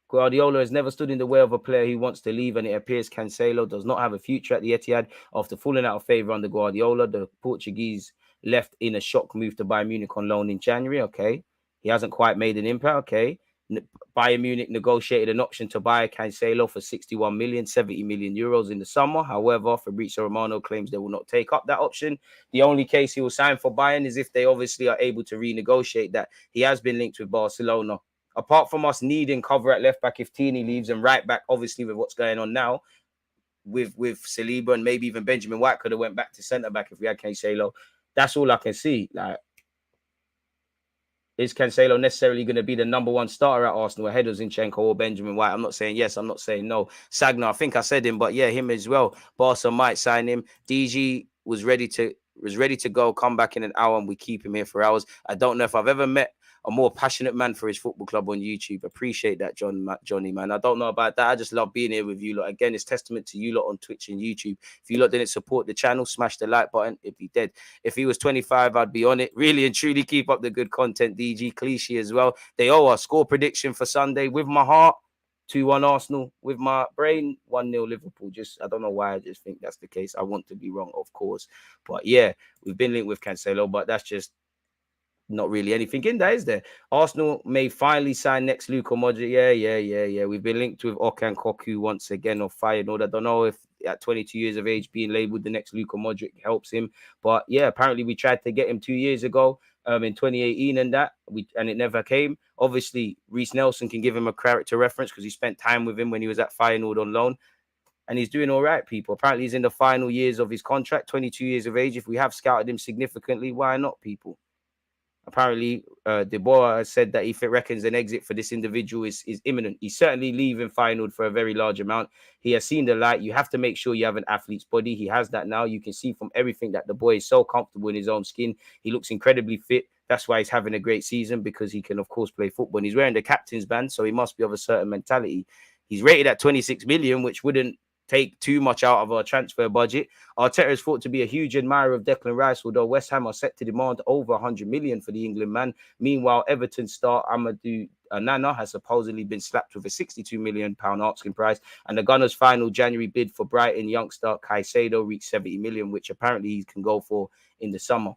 Guardiola has never stood in the way of a player who wants to leave, and it appears Cancelo does not have a future at the Etihad after falling out of favour under Guardiola. The Portuguese left in a shock move to Bayern Munich on loan in January. Okay. He hasn't quite made an impact. Okay. Bayern Munich negotiated an option to buy Cancelo for 61 million, 70 million euros in the summer. However, Fabrizio Romano claims they will not take up that option. The only case he will sign for Bayern is if they obviously are able to renegotiate that. He has been linked with Barcelona. Apart from us needing cover at left back if Tierney leaves, and right back, obviously, with what's going on now with Saliba and maybe even Benjamin White could have went back to centre back if we had Cancelo. That's all I can see. Like, is Cancelo necessarily going to be the number one starter at Arsenal ahead of Zinchenko or Benjamin White? I'm not saying yes. I'm not saying no. Sagna, I think I said him, but yeah, him as well. Barca might sign him. DG was ready to go, come back in an hour, and we keep him here for hours. I don't know if I've ever met a more passionate man for his football club on YouTube. Appreciate that, Johnny, man. I don't know about that. I just love being here with you lot. Again, it's testament to you lot on Twitch and YouTube. If you lot didn't support the channel, smash the like button. It'd be dead. If he was 25, I'd be on it. Really and truly keep up the good content, DG. Cliche as well. They owe us score prediction for Sunday. With my heart, 2-1 Arsenal. With my brain, 1-0 Liverpool. I don't know why I just think that's the case. I want to be wrong, of course. But yeah, we've been linked with Cancelo, but that's just not really anything in there, is there? Arsenal may finally sign next Luka Modric. Yeah. We've been linked with Okan Koku once again of Feyenoord. I don't know if at 22 years of age being labelled the next Luka Modric helps him. But yeah, apparently we tried to get him 2 years ago in 2018 and it never came. Obviously, Reece Nelson can give him a character reference because he spent time with him when he was at Feyenoord on loan. And he's doing all right, people. Apparently he's in the final years of his contract, 22 years of age. If we have scouted him significantly, why not, people? Apparently, Debois has said that if it reckons an exit for this individual is imminent, he's certainly leaving Feyenoord for a very large amount. He has seen the light. You have to make sure you have an athlete's body. He has that now. You can see from everything that the boy is so comfortable in his own skin. He looks incredibly fit. That's why he's having a great season, because he can, of course, play football. And he's wearing the captain's band, so he must be of a certain mentality. He's rated at 26 million, which wouldn't take too much out of our transfer budget. Arteta is thought to be a huge admirer of Declan Rice, although West Ham are set to demand over 100 million for the England man. Meanwhile, Everton star Amadou Nana has supposedly been slapped with a £62 million asking price, and the Gunners' final January bid for Brighton youngster Caicedo reached 70 million, which apparently he can go for in the summer.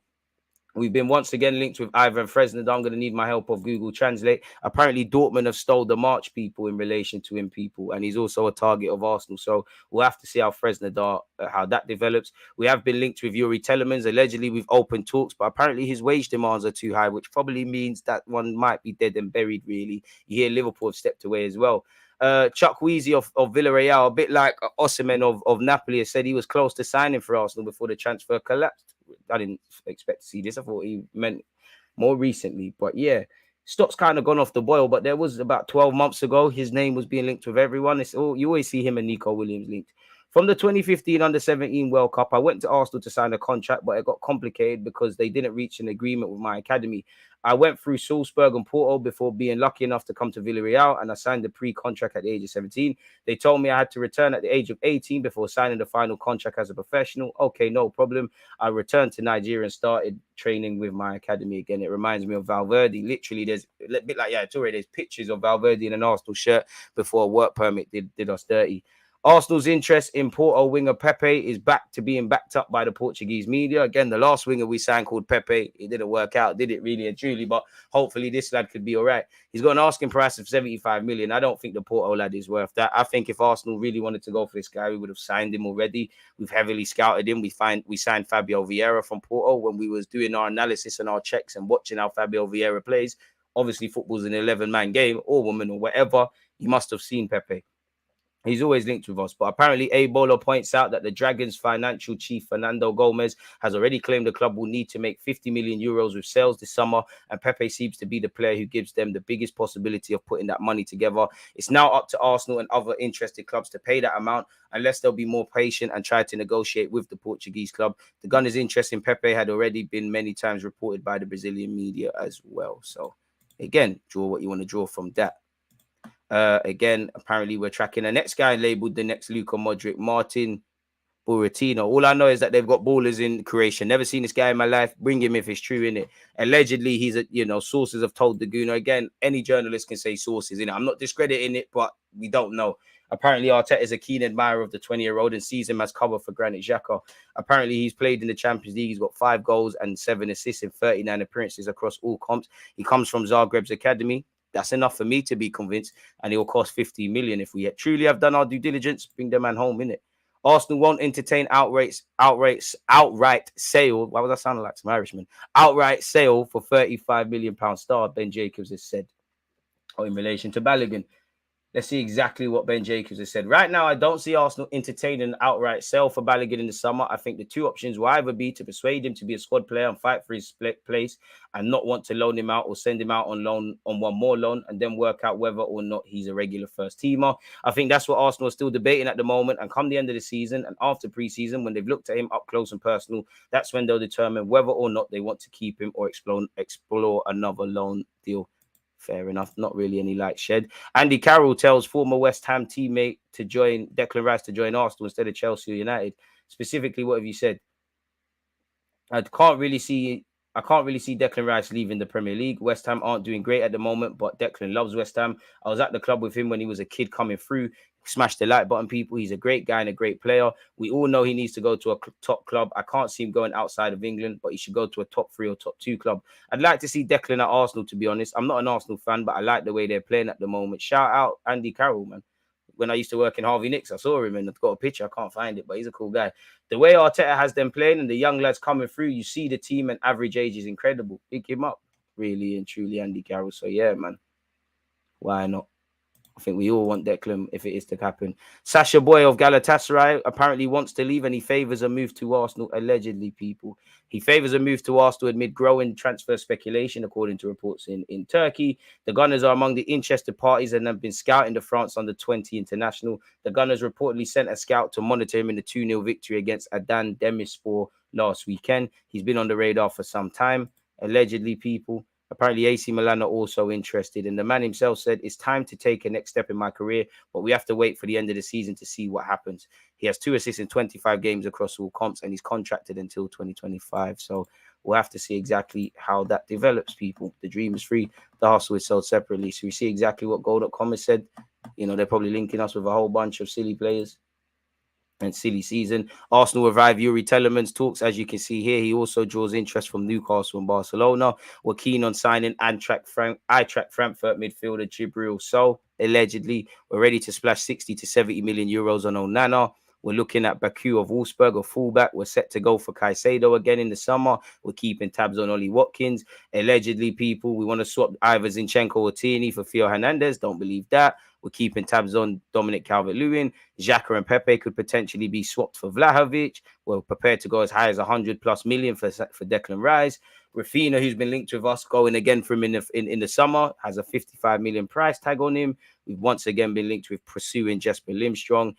We've been once again linked with Ivan Fresneda. I'm going to need my help of Google Translate. Apparently, Dortmund have stole the march, people, in relation to him, people. And he's also a target of Arsenal. So we'll have to see how Fresneda, how that develops. We have been linked with Yuri Telemans. Allegedly, we've opened talks, but apparently his wage demands are too high, which probably means that one might be dead and buried, really. You hear Liverpool have stepped away as well. Chukwueze of Villarreal, a bit like Osimhen of Napoli, has said he was close to signing for Arsenal before the transfer collapsed. I didn't expect to see this. I thought he meant more recently. But yeah, stock's kind of gone off the boil. But there was about 12 months ago, his name was being linked with everyone. You always see him and Nico Williams linked. From the 2015 Under-17 World Cup, I went to Arsenal to sign a contract, but it got complicated because they didn't reach an agreement with my academy. I went through Salzburg and Porto before being lucky enough to come to Villarreal, and I signed the pre-contract at the age of 17. They told me I had to return at the age of 18 before signing the final contract as a professional. Okay, no problem. I returned to Nigeria and started training with my academy again. It reminds me of Valverde. Literally, there's a bit like there's pictures of Valverde in an Arsenal shirt before a work permit did us dirty. Arsenal's interest in Porto winger Pepe is back to being backed up by the Portuguese media. Again, the last winger we signed called Pepe, it didn't work out, did it really and truly? But hopefully this lad could be all right. He's got an asking price of 75 million. I don't think the Porto lad is worth that. I think if Arsenal really wanted to go for this guy, we would have signed him already. We've heavily scouted him. We signed Fabio Vieira from Porto when we was doing our analysis and our checks and watching how Fabio Vieira plays. Obviously, football's an 11-man game, or woman, or whatever. You must have seen Pepe. He's always linked with us. But apparently, Abolo points out that the Dragons' financial chief, Fernando Gomez, has already claimed the club will need to make 50 million euros with sales this summer. And Pepe seems to be the player who gives them the biggest possibility of putting that money together. It's now up to Arsenal and other interested clubs to pay that amount, unless they'll be more patient and try to negotiate with the Portuguese club. The Gunners' interest in Pepe had already been many times reported by the Brazilian media as well. So, again, draw what you want to draw from that. Again, apparently we're tracking the next guy labeled the next Luka Modric, Martin Buratino. All I know is that they've got ballers in Croatia. Never seen this guy in my life. Bring him if it's true, innit? Allegedly, he's sources have told the Gooner. Again, any journalist can say sources, innit? I'm not discrediting it, but we don't know. Apparently, Arteta is a keen admirer of the 20-year-old and sees him as cover for Granit Xhaka. Apparently, he's played in the Champions League. He's got 5 goals and 7 assists in 39 appearances across all comps. He comes from Zagreb's academy. That's enough for me to be convinced, and it will cost 50 million if we truly have done our due diligence. Bring the man home, innit? Arsenal won't entertain outright sale. Why was I sounding like some Irishman? Outright sale for £35 million star, Ben Jacobs has said. Oh, in relation to Balogun. Let's see exactly what Ben Jacobs has said. Right now, I don't see Arsenal entertaining an outright sell for Balogun in the summer. I think the 2 options will either be to persuade him to be a squad player and fight for his place and not want to loan him out, or send him out on loan, on one more loan, and then work out whether or not he's a regular first teamer. I think that's what Arsenal are still debating at the moment. And come the end of the season and after pre-season, when they've looked at him up close and personal, that's when they'll determine whether or not they want to keep him or explore another loan deal. Fair enough. Not really any light shed. Andy Carroll tells former West Ham teammate to join Declan Rice to join Arsenal instead of Chelsea or United. Specifically, what have you said? I can't really see Declan Rice leaving the Premier League. West Ham aren't doing great at the moment, but Declan loves West Ham. I was at the club with him when he was a kid coming through. Smash the like button, people. He's a great guy and a great player. We all know he needs to go to a top club. I can't see him going outside of England, but he should go to a top 3 or top 2 club. I'd like to see Declan at Arsenal, to be honest. I'm not an Arsenal fan, but I like the way they're playing at the moment. Shout out Andy Carroll, man. When I used to work in Harvey Nicks, I saw him and I've got a picture. I can't find it, but he's a cool guy. The way Arteta has them playing and the young lads coming through, you see the team and average age is incredible. Pick him up, really and truly, Andy Carroll. So, yeah, man. Why not? I think we all want Declan if it is to happen. Sasha Boy of Galatasaray apparently wants to leave and he favours a move to Arsenal, allegedly, people. He favours a move to Arsenal amid growing transfer speculation, according to reports in Turkey. The Gunners are among the interested parties and have been scouting the France under-20 international. The Gunners reportedly sent a scout to monitor him in the 2-0 victory against Adana Demirspor last weekend. He's been on the radar for some time, allegedly, people. Apparently, AC Milan are also interested. And the man himself said, it's time to take a next step in my career, but we have to wait for the end of the season to see what happens. He has 2 assists in 25 games across all comps, and he's contracted until 2025. So we'll have to see exactly how that develops, people. The dream is free. The hustle is sold separately. So we see exactly what Goal.com has said. You know, they're probably linking us with a whole bunch of silly players and silly season. Arsenal revive Yuri Tellerman's talks. As you can see here, he also draws interest from Newcastle and Barcelona. We're keen on signing Eintracht Frankfurt midfielder Djibril Sow. Allegedly, we're ready to splash 60 to 70 million euros on Onana. We're looking at Baku of Wolfsburg, a fullback. We're set to go for Caicedo again in the summer. We're keeping tabs on Ollie Watkins. Allegedly, people, we want to swap either Zinchenko or Tierney for Theo Hernandez. Don't believe that. We're keeping tabs on Dominic Calvert-Lewin. Xhaka and Pepe could potentially be swapped for Vlahovic. We're prepared to go as high as 100+ million for Declan Rice. Rafinha, who's been linked with us, going again for him in the summer, has a 55 million price tag on him. We've once again been linked with pursuing Jesper Limstrong.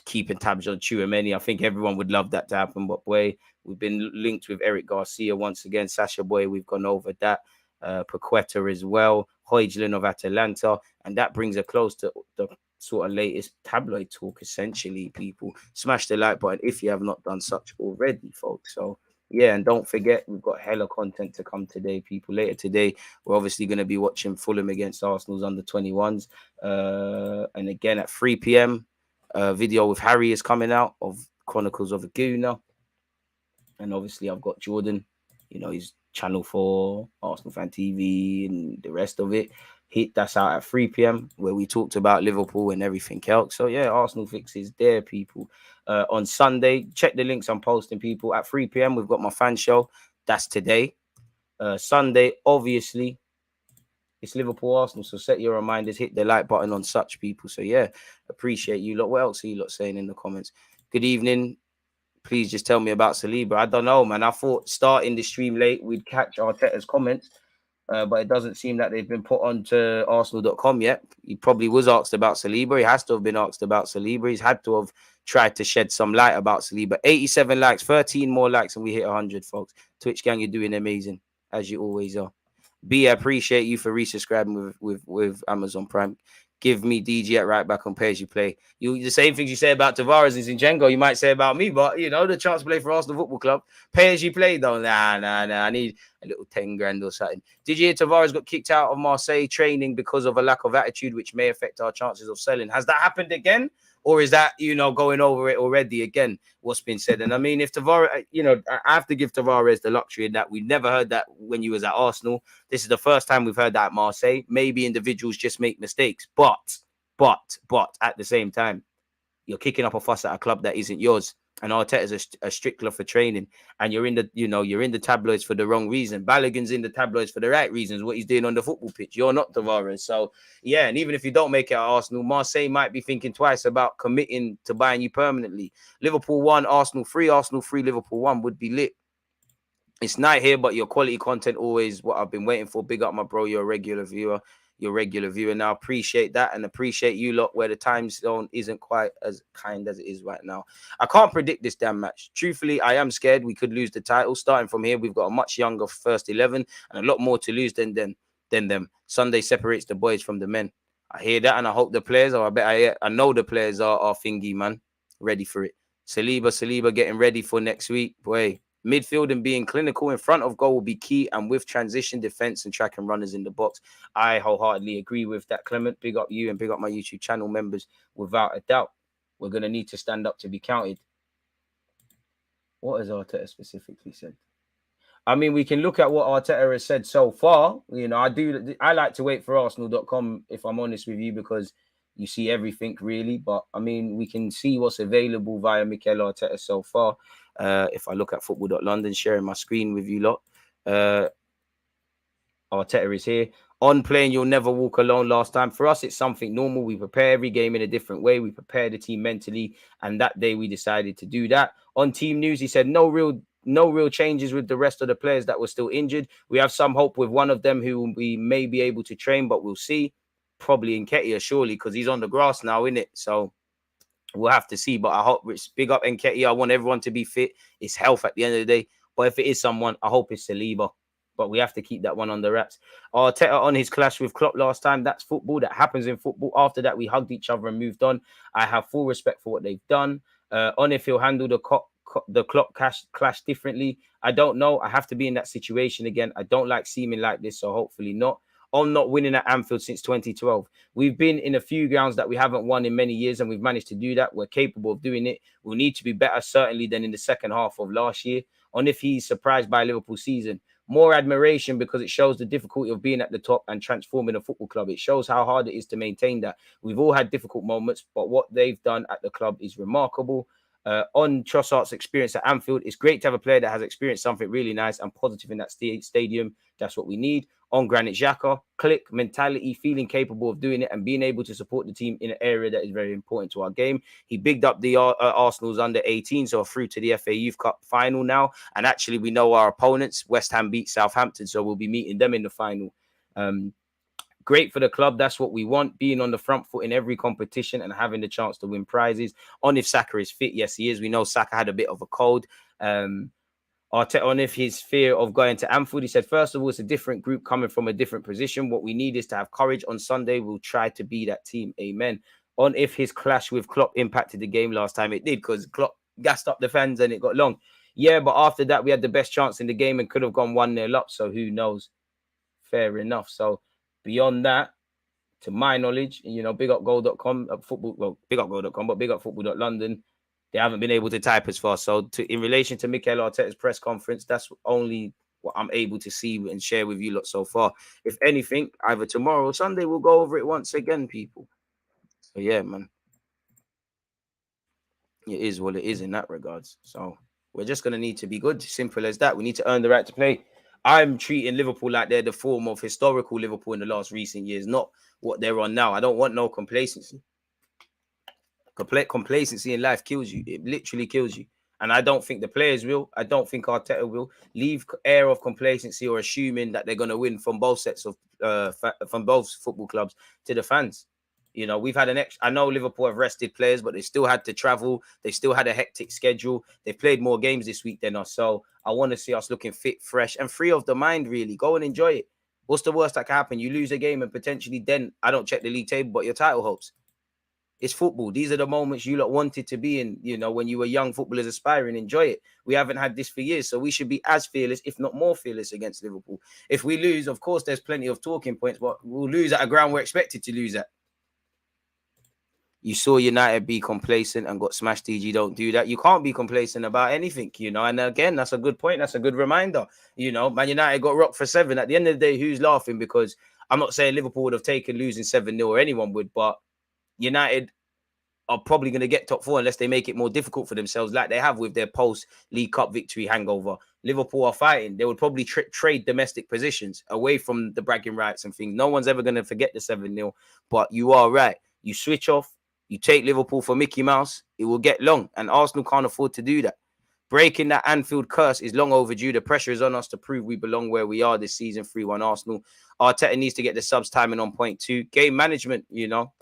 Keeping tabs on Chouameni. I think everyone would love that to happen, but boy, we've been linked with Eric Garcia once again. Sasha Boy, we've gone over that. Paqueta as well. Højlund of Atalanta. And that brings us close to the sort of latest tabloid talk, essentially, people. Smash the like button if you have not done such already, folks. So, yeah, and don't forget, we've got hella content to come today, people. Later today, we're obviously going to be watching Fulham against Arsenal's under-21s. And again, at 3 p.m., video with Harry is coming out of Chronicles of a Gooner. And obviously, I've got Jordan, you know, he's Channel 4, Arsenal Fan TV, and the rest of it. That's out at 3 p.m. where we talked about Liverpool and everything else. So, yeah, Arsenal Fix is there, people. On Sunday, check the links I'm posting, people. At 3 p.m, we've got my fan show. That's today. Sunday, obviously, it's Liverpool Arsenal. So set your reminders, hit the like button on such, people. So, yeah, appreciate you lot. What else are you lot saying in the comments? Good evening. Please just tell me about Saliba. I don't know, man. I thought starting the stream late, we'd catch Arteta's comments. But it doesn't seem that they've been put onto Arsenal.com yet. He probably was asked about Saliba. He has to have been asked about Saliba. He's had to have tried to shed some light about Saliba. 87 likes, 13 more likes, and we hit 100, folks. Twitch gang, you're doing amazing, as you always are. B, I appreciate you for resubscribing with Amazon Prime. Give me DG at right back on pay as you play. The same things you say about Tavares and Zinchenko, you might say about me, but you know, the chance to play for Arsenal Football Club. Pay as you play, though. Nah. a little 10 grand or something. Did you hear Tavares got kicked out of Marseille training because of a lack of attitude, which may affect our chances of selling? Has that happened again? Or is that, going over it already again, what's been said? And I mean, if Tavares, I have to give Tavares the luxury in that we never heard that when you was at Arsenal. This is the first time we've heard that at Marseille. Maybe individuals just make mistakes. But at the same time, you're kicking up a fuss at a club that isn't yours. And Arteta's a stickler for training, and you're in the tabloids for the wrong reason. Balogun's in the tabloids for the right reasons. What he's doing on the football pitch, you're not Tavares. So yeah, and even if you don't make it at Arsenal, Marseille might be thinking twice about committing to buying you permanently. Liverpool 1, Arsenal 3, Liverpool 1 would be lit. It's night here, but your quality content always what I've been waiting for. Big up, my bro. You're a regular viewer. Now appreciate that, and appreciate you lot where the time zone isn't quite as kind as it is right now. I can't predict this damn match. Truthfully, I am scared we could lose the title. Starting from here, we've got a much younger first 11 and a lot more to lose than them. Sunday separates the boys from the men. I hear that, and I hope the players, or I know the players are thingy, man, ready for it. Saliba getting ready for next week. Boy, midfield and being clinical in front of goal will be key, and with transition, defense, and track and runners in the box. I wholeheartedly agree with that, Clement. Big up you and big up my YouTube channel members. Without a doubt, we're going to need to stand up to be counted. What has Arteta specifically said? I mean, we can look at what Arteta has said so far. I like to wait for Arsenal.com, if I'm honest with you, because you see everything really. But I mean, we can see what's available via Mikel Arteta so far. If I look at football.london, sharing my screen with you lot, Arteta is here. On playing, you'll never walk alone last time. For us, it's something normal. We prepare every game in a different way. We prepare the team mentally, and that day we decided to do that. On team news, he said no real changes with the rest of the players that were still injured. We have some hope with one of them who we may be able to train, but we'll see. Probably Nketiah, surely, because he's on the grass now, isn't it? So we'll have to see. But I hope it's big up Nketiah. I want everyone to be fit. It's health at the end of the day. But if it is someone, I hope it's Saliba. But we have to keep that one on the wraps. Arteta on his clash with Klopp last time. That's football. That happens in football. After that, we hugged each other and moved on. I have full respect for what they've done. On if he'll handle the Klopp clash differently, I don't know. I have to be in that situation again. I don't like seeming like this, so hopefully not. I'm not winning at Anfield since 2012. We've been in a few grounds that we haven't won in many years, and we've managed to do that. We're capable of doing it. We'll need to be better, certainly, than in the second half of last year. On if he's surprised by Liverpool season, more admiration, because it shows the difficulty of being at the top and transforming a football club. It shows how hard it is to maintain that. We've all had difficult moments, but what they've done at the club is remarkable. On Trossard's experience at Anfield, it's great to have a player that has experienced something really nice and positive in that stadium. That's what we need. On Granit Xhaka, click, mentality, feeling capable of doing it and being able to support the team in an area that is very important to our game. He bigged up the Arsenal's under 18, so through to the FA Youth Cup final now. And actually, we know our opponents. West Ham beat Southampton, so we'll be meeting them in the final. Great for the club. That's what we want, being on the front foot in every competition and having the chance to win prizes. On if Saka is fit, yes, he is. We know Saka had a bit of a cold. Arteta on if his fear of going to Anfield, he said, first of all, it's a different group coming from a different position. What we need is to have courage. On Sunday, we'll try to be that team. Amen. On if his clash with Klopp impacted the game last time, it did, because Klopp gassed up the fans and it got long. Yeah, but after that, we had the best chance in the game and could have gone 1-0 up. So who knows? Fair enough. So beyond that, to my knowledge, big up goal.com, big up goal.com, but big up football.london. They haven't been able to type as far. So in relation to Mikel Arteta's press conference, that's only what I'm able to see and share with you lot so far. If anything, either tomorrow or Sunday, we'll go over it once again, people. So yeah, man. It is what it is in that regards. So we're just going to need to be good. Simple as that. We need to earn the right to play. I'm treating Liverpool like they're the form of historical Liverpool in the last recent years, not what they're on now. I don't want no complacency. Complacency in life kills you. It literally kills you. And I don't think the players will. I don't think Arteta will leave air of complacency or assuming that they're going to win from both sets of from both football clubs to the fans. We've had I know Liverpool have rested players, but they still had to travel. They still had a hectic schedule. They've played more games this week than us. So I want to see us looking fit, fresh, and free of the mind, really. Go and enjoy it. What's the worst that can happen? You lose a game and potentially then, I don't check the league table, but your title hopes. It's football. These are the moments you lot wanted to be in, you know, when you were young footballers aspiring. Enjoy it. We haven't had this for years, so we should be as fearless, if not more fearless, against Liverpool. If we lose, of course, there's plenty of talking points, but we'll lose at a ground we're expected to lose at. You saw United be complacent and got smashed, DG. Don't do that. You can't be complacent about anything, you know. And again, that's a good point. That's a good reminder. You know, Man United got rocked for 7. At the end of the day, who's laughing? Because I'm not saying Liverpool would have taken losing 7-0 or anyone would, but United are probably going to get top 4 unless they make it more difficult for themselves, like they have with their post-League Cup victory hangover. Liverpool are fighting. They would probably trade domestic positions away from the bragging rights and things. No one's ever going to forget the 7-0, but you are right. You switch off. You take Liverpool for Mickey Mouse, it will get long, and Arsenal can't afford to do that. Breaking that Anfield curse is long overdue. The pressure is on us to prove we belong where we are this season. 3-1 Arsenal. Arteta needs to get the subs timing on point 2. Game management, you know,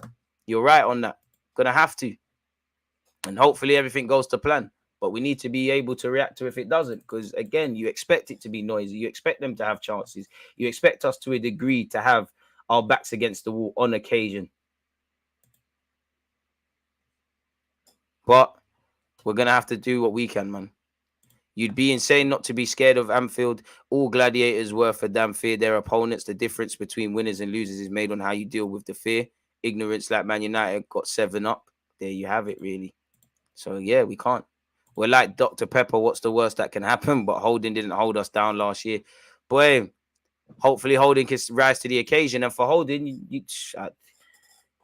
you're right on that. Gonna have to. And hopefully everything goes to plan. But we need to be able to react to if it doesn't. Because, again, you expect it to be noisy. You expect them to have chances. You expect us to a degree to have our backs against the wall on occasion. But we're going to have to do what we can, man. You'd be insane not to be scared of Anfield. All gladiators were for damn fear their opponents. The difference between winners and losers is made on how you deal with the fear. Ignorance like Man United got 7 up. There you have it, really. So, yeah, we can't. We're like Dr. Pepper. What's the worst that can happen? But Holding didn't hold us down last year. Boy, hopefully Holding can rise to the occasion. And for Holding,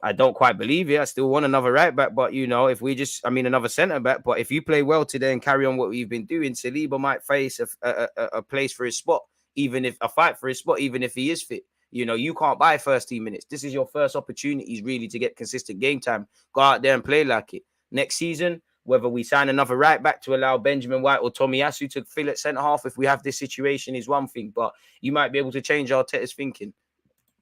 I don't quite believe it. I still want another right back, but you know, if we another centre back. But if you play well today and carry on what we've been doing, Saliba might face a place for his spot, even if a fight for his spot, even if he is fit. You know, you can't buy first team minutes. This is your first opportunities really to get consistent game time. Go out there and play like it. Next season, whether we sign another right back to allow Benjamin White or Tomiyasu to fill at centre half, if we have this situation, is one thing. But you might be able to change Arteta's thinking.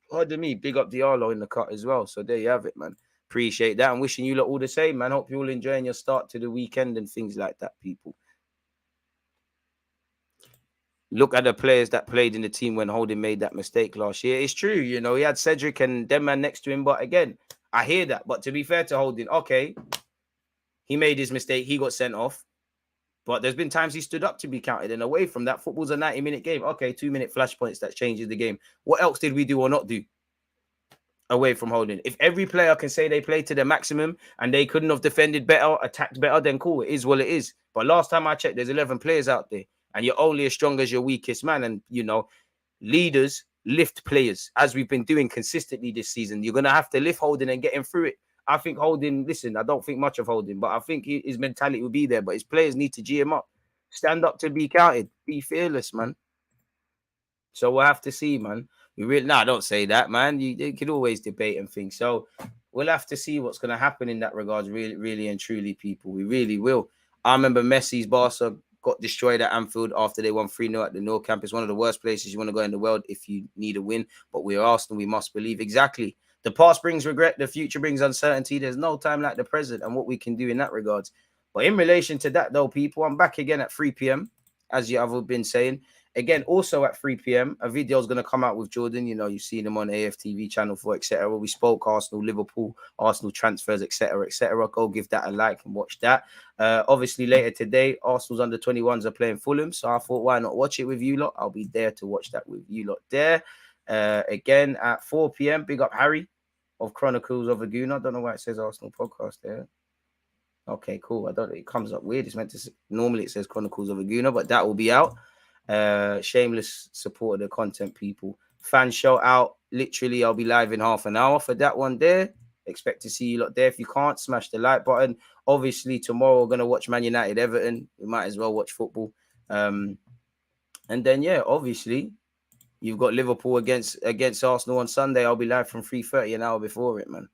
Pardon me, big up Diallo in the cut as well. So there you have it, man. Appreciate that. I'm wishing you lot all the same, man. Hope you're all enjoying your start to the weekend and things like that, people. Look at the players that played in the team when Holding made that mistake last year. It's true, you know, he had Cedric and them man next to him. But again, I hear that. But to be fair to Holding, okay, he made his mistake. He got sent off. But there's been times he stood up to be counted, and away from that, football's a 90-minute game. Okay, 2-minute flashpoints, that changes the game. What else did we do or not do away from Holding? If every player can say they played to their maximum and they couldn't have defended better, attacked better, then cool, it is what it is. But last time I checked, there's 11 players out there, and you're only as strong as your weakest man. And, you know, leaders lift players, as we've been doing consistently this season. You're going to have to lift Holding and get him through it. I think Holding, listen, I don't think much of Holding, but I think his mentality will be there. But his players need to G him up. Stand up to be counted. Be fearless, man. So we'll have to see, man. Don't say that, man. You could always debate and think. So we'll have to see what's going to happen in that regard, really, really and truly, people. We really will. I remember Messi's Barca got destroyed at Anfield after they won 3-0 at the Nou Camp. It's one of the worst places you want to go in the world if you need a win. But we're Arsenal. We must believe. Exactly. The past brings regret. The future brings uncertainty. There's no time like the present and what we can do in that regard. But in relation to that, though, people, I'm back again at 3 p.m., as you have been saying. Again, also at 3 p.m., a video is going to come out with Jordan. You know, you've seen him on AFTV, Channel 4, etc. We spoke Arsenal, Liverpool, Arsenal transfers, etc., etc. Go give that a like and watch that. Obviously, later today, Arsenal's under 21s are playing Fulham. So I thought, why not watch it with you lot? I'll be there to watch that with you lot there. Again, at 4 p.m., big up Harry of Chronicles of a Gooner. I don't know why it says Arsenal podcast there. Okay, cool. It comes up weird. It's meant to, normally it says Chronicles of a Gooner, but that will be out. Shameless support of the content, people. Fan show out. Literally, I'll be live in half an hour for that one there. Expect to see you lot there. If you can't, smash the like button. Obviously, tomorrow we're going to watch Man United Everton. We might as well watch football. And then, yeah, obviously, you've got Liverpool against Arsenal on Sunday. I'll be live from 3:30 an hour before it, man.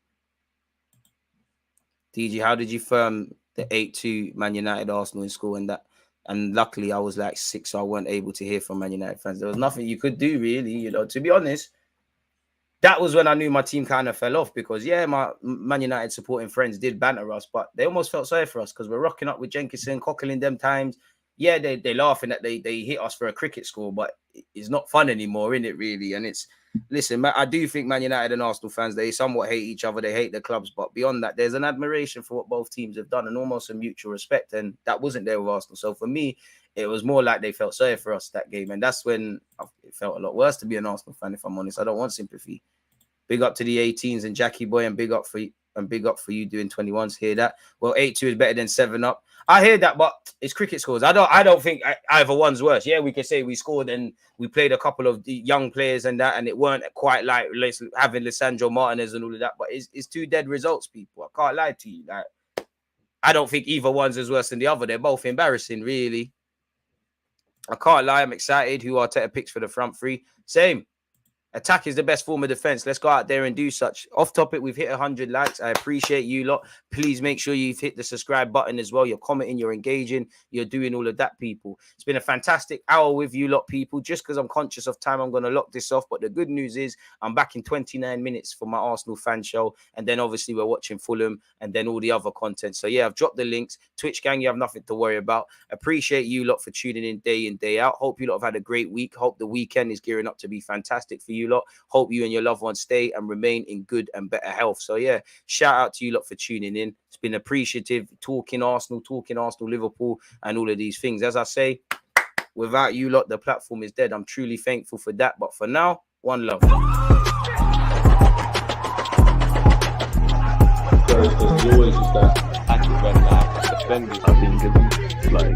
DG, how did you firm the 8-2 Man United Arsenal in school and that? And luckily, I was like 6, so I weren't able to hear from Man United fans. There was nothing you could do, really. You know, to be honest, that was when I knew my team kind of fell off because, yeah, my Man United supporting friends did banter us, but they almost felt sorry for us because we're rocking up with Jenkinson, cockling them times. Yeah, they laughing that they hit us for a cricket score, but it's not fun anymore, isn't it, really? And it's listen, I do think Man United and Arsenal fans, they somewhat hate each other. They hate the clubs. But beyond that, there's an admiration for what both teams have done and almost a mutual respect. And that wasn't there with Arsenal. So for me, it was more like they felt sorry for us that game. And that's when it felt a lot worse to be an Arsenal fan, if I'm honest. I don't want sympathy. Big up to the 18s and Jackie Boy, and big up for you doing 21s. Hear that? Well, 8-2 is better than 7-up. I hear that, but it's cricket scores. I don't think either one's worse. Yeah, we can say we scored and we played a couple of young players and that, and it weren't quite like having Lisandro Martinez and all of that. But it's two dead results, people. I can't lie to you. Like, I don't think either one's as worse than the other. They're both embarrassing, really. I can't lie. I'm excited. Who Arteta picks for the front three? Same. Attack is the best form of defense. Let's go out there and do such. Off topic, we've hit 100 likes. I appreciate you lot. Please make sure you've hit the subscribe button as well. You're commenting, you're engaging, you're doing all of that, people. It's been a fantastic hour with you lot, people. Just because I'm conscious of time, I'm going to lock this off. But the good news is I'm back in 29 minutes for my Arsenal fan show. And then obviously we're watching Fulham and then all the other content. So yeah, I've dropped the links. Twitch gang, you have nothing to worry about. Appreciate you lot for tuning in, day out. Hope you lot have had a great week. Hope the weekend is gearing up to be fantastic for you lot. Hope you and your loved ones stay and remain in good and better health. So yeah, shout out to you lot for tuning in. It's been appreciative talking Arsenal, Liverpool, and all of these things. As I say, without you lot, the platform is dead. I'm truly thankful for that. But for now, one love. So there's always just that active red flag defenders. I think it's like